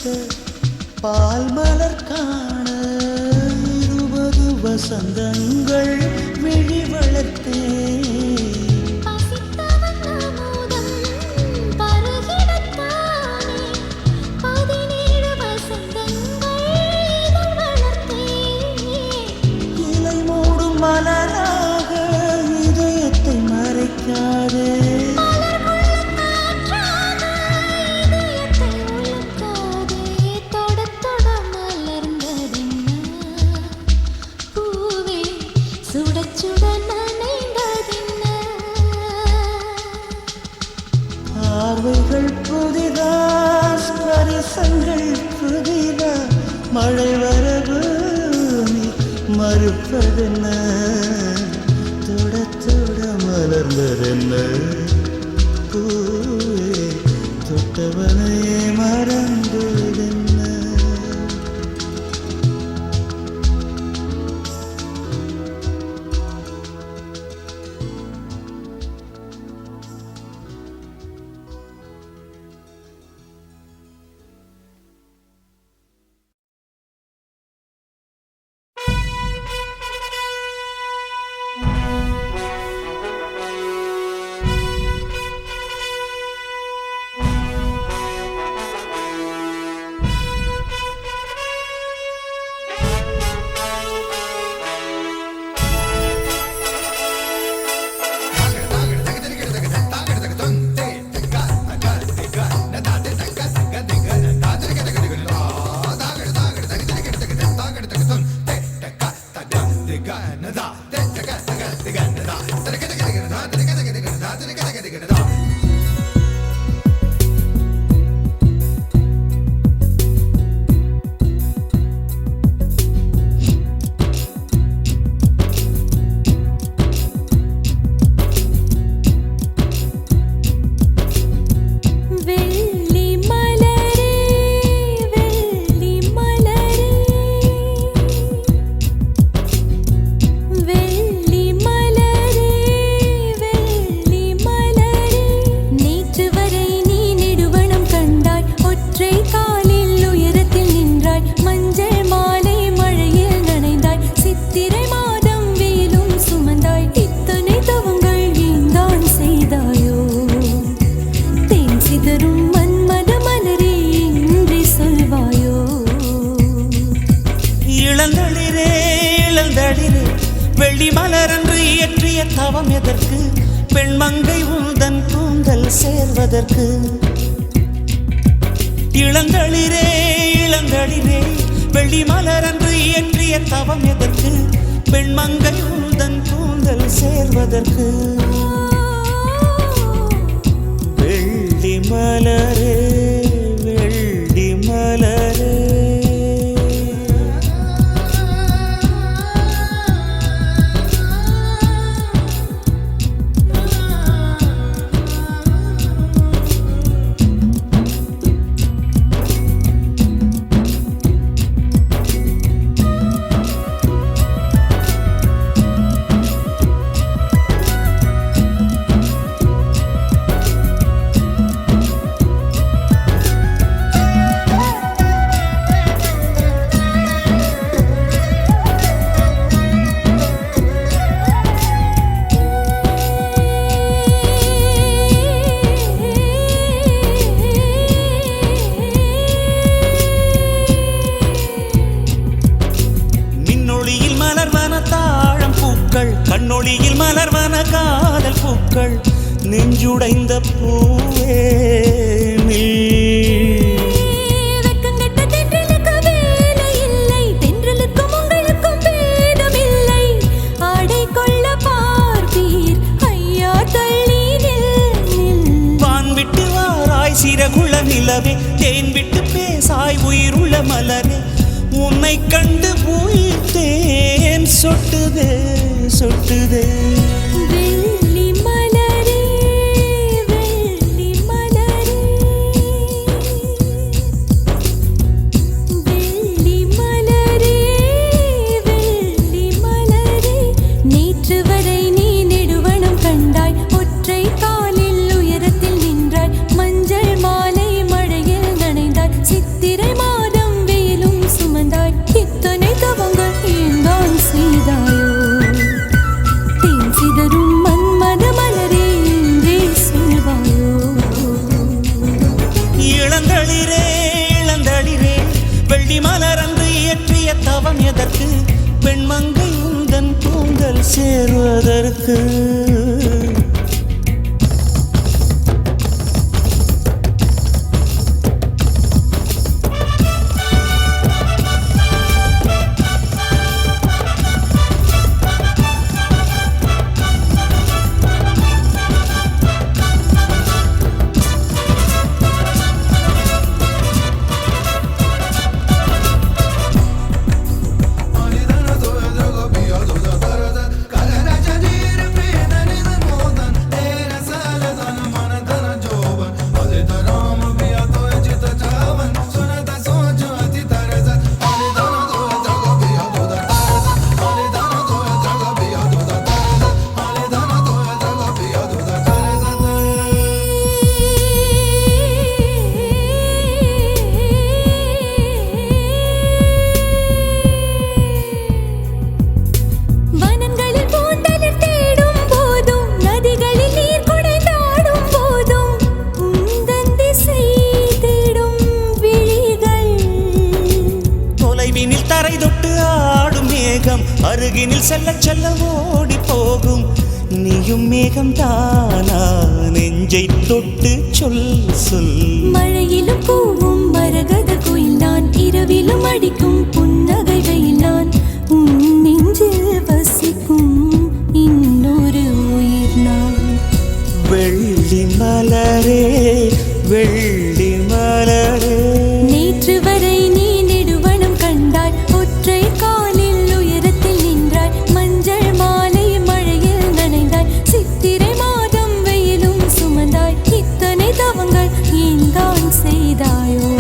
பூத்த பால் மலர் காண 20 வசந்தங்கள் விழி வளர்த்தேன். இலை மூடும் மலராக இதயத்தை மறைக்காதே. பார்வைகள் புதிதா, ஸ்பரிசங்கள் புதிதா, மழை வரவு நீ மறுப்பதென்ன, தொட தொட மலர்ந்ததென்ன, பூவே தொட்டவனையே மறந்ததென்ன. வெள்ளி மலரன்று இயற்றிய தவம் எதற்கு, பெண்மங்கை உந்தன் கூந்தல் சேர்வதற்கு. இளங்களிரே இளங்களிரே வெள்ளி மலரன்று இயற்றிய தவம் எதற்கு, பெண்மங்கை உந்தன் கூந்தல் சேர்வதற்கு. வெள்ளி மலரே வெள்ளி மலரே கண்ணொளியில் மலர்வன காதல் பூக்கள், நெஞ்சுடைந்த பூவே வான்விட்டு வாராய் சிறகுள்ள நிலவே, தேன் விட்டு பேசாய் உயிருள்ள மலரே, உன்னை கண்டு உயிர் தேன் சொட்டுதே சொட்டுதே. வெள்ளி மலரே வெள்ளி மலரே வெள்ளி மலரே வெள்ளி மலரே, நேற்று வரை நீ நெடுவனம் கண்டாய், ஒற்றை காலில் உயரத்தில் நின்றாய், மஞ்சள் மாலை மழையில் நனைந்தாய், சித்திரை மேகம் தானா நெஞ்சை தொட்டு சொல் சொல். மழையிலும் பூவும் மரகத குயில் நான், இரவிலும் அடிக்கும் புன்னகை வெயில் நான், உன் நெஞ்சில் வசிக்கும் இன்னொரு உயிர் நான். வெள்ளி மலரே வெள்ளி மலரே, நேற்று வரை நீ நெடுவனம் கண்டாய், ஒற்றை காலில் உயரத்தில் நின்றாய், மஞ்சள் மாலை மழையில் நனைந்தாய், சித்திரை மாதம் வெயிலும் சுமந்தாய், இத்தனை தவங்கள் ஏன் தான் செய்தாயோ?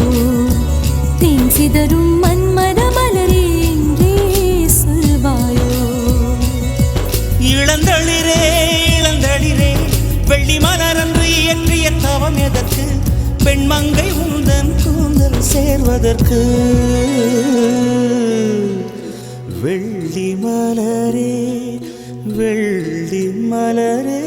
தேன் சிதறும் மன்மத மலரே என்றே சொல்வாயோ? இளந்தளிரே இளந்தளிரே, வெள்ளி மலரன்று இயற்றிய தவம் எதற்கு? பெண்மங்கை உந்தன் கூந்தல் சேர்வதற்கு. வெள்ளி மலரே வெள்ளி மலரே.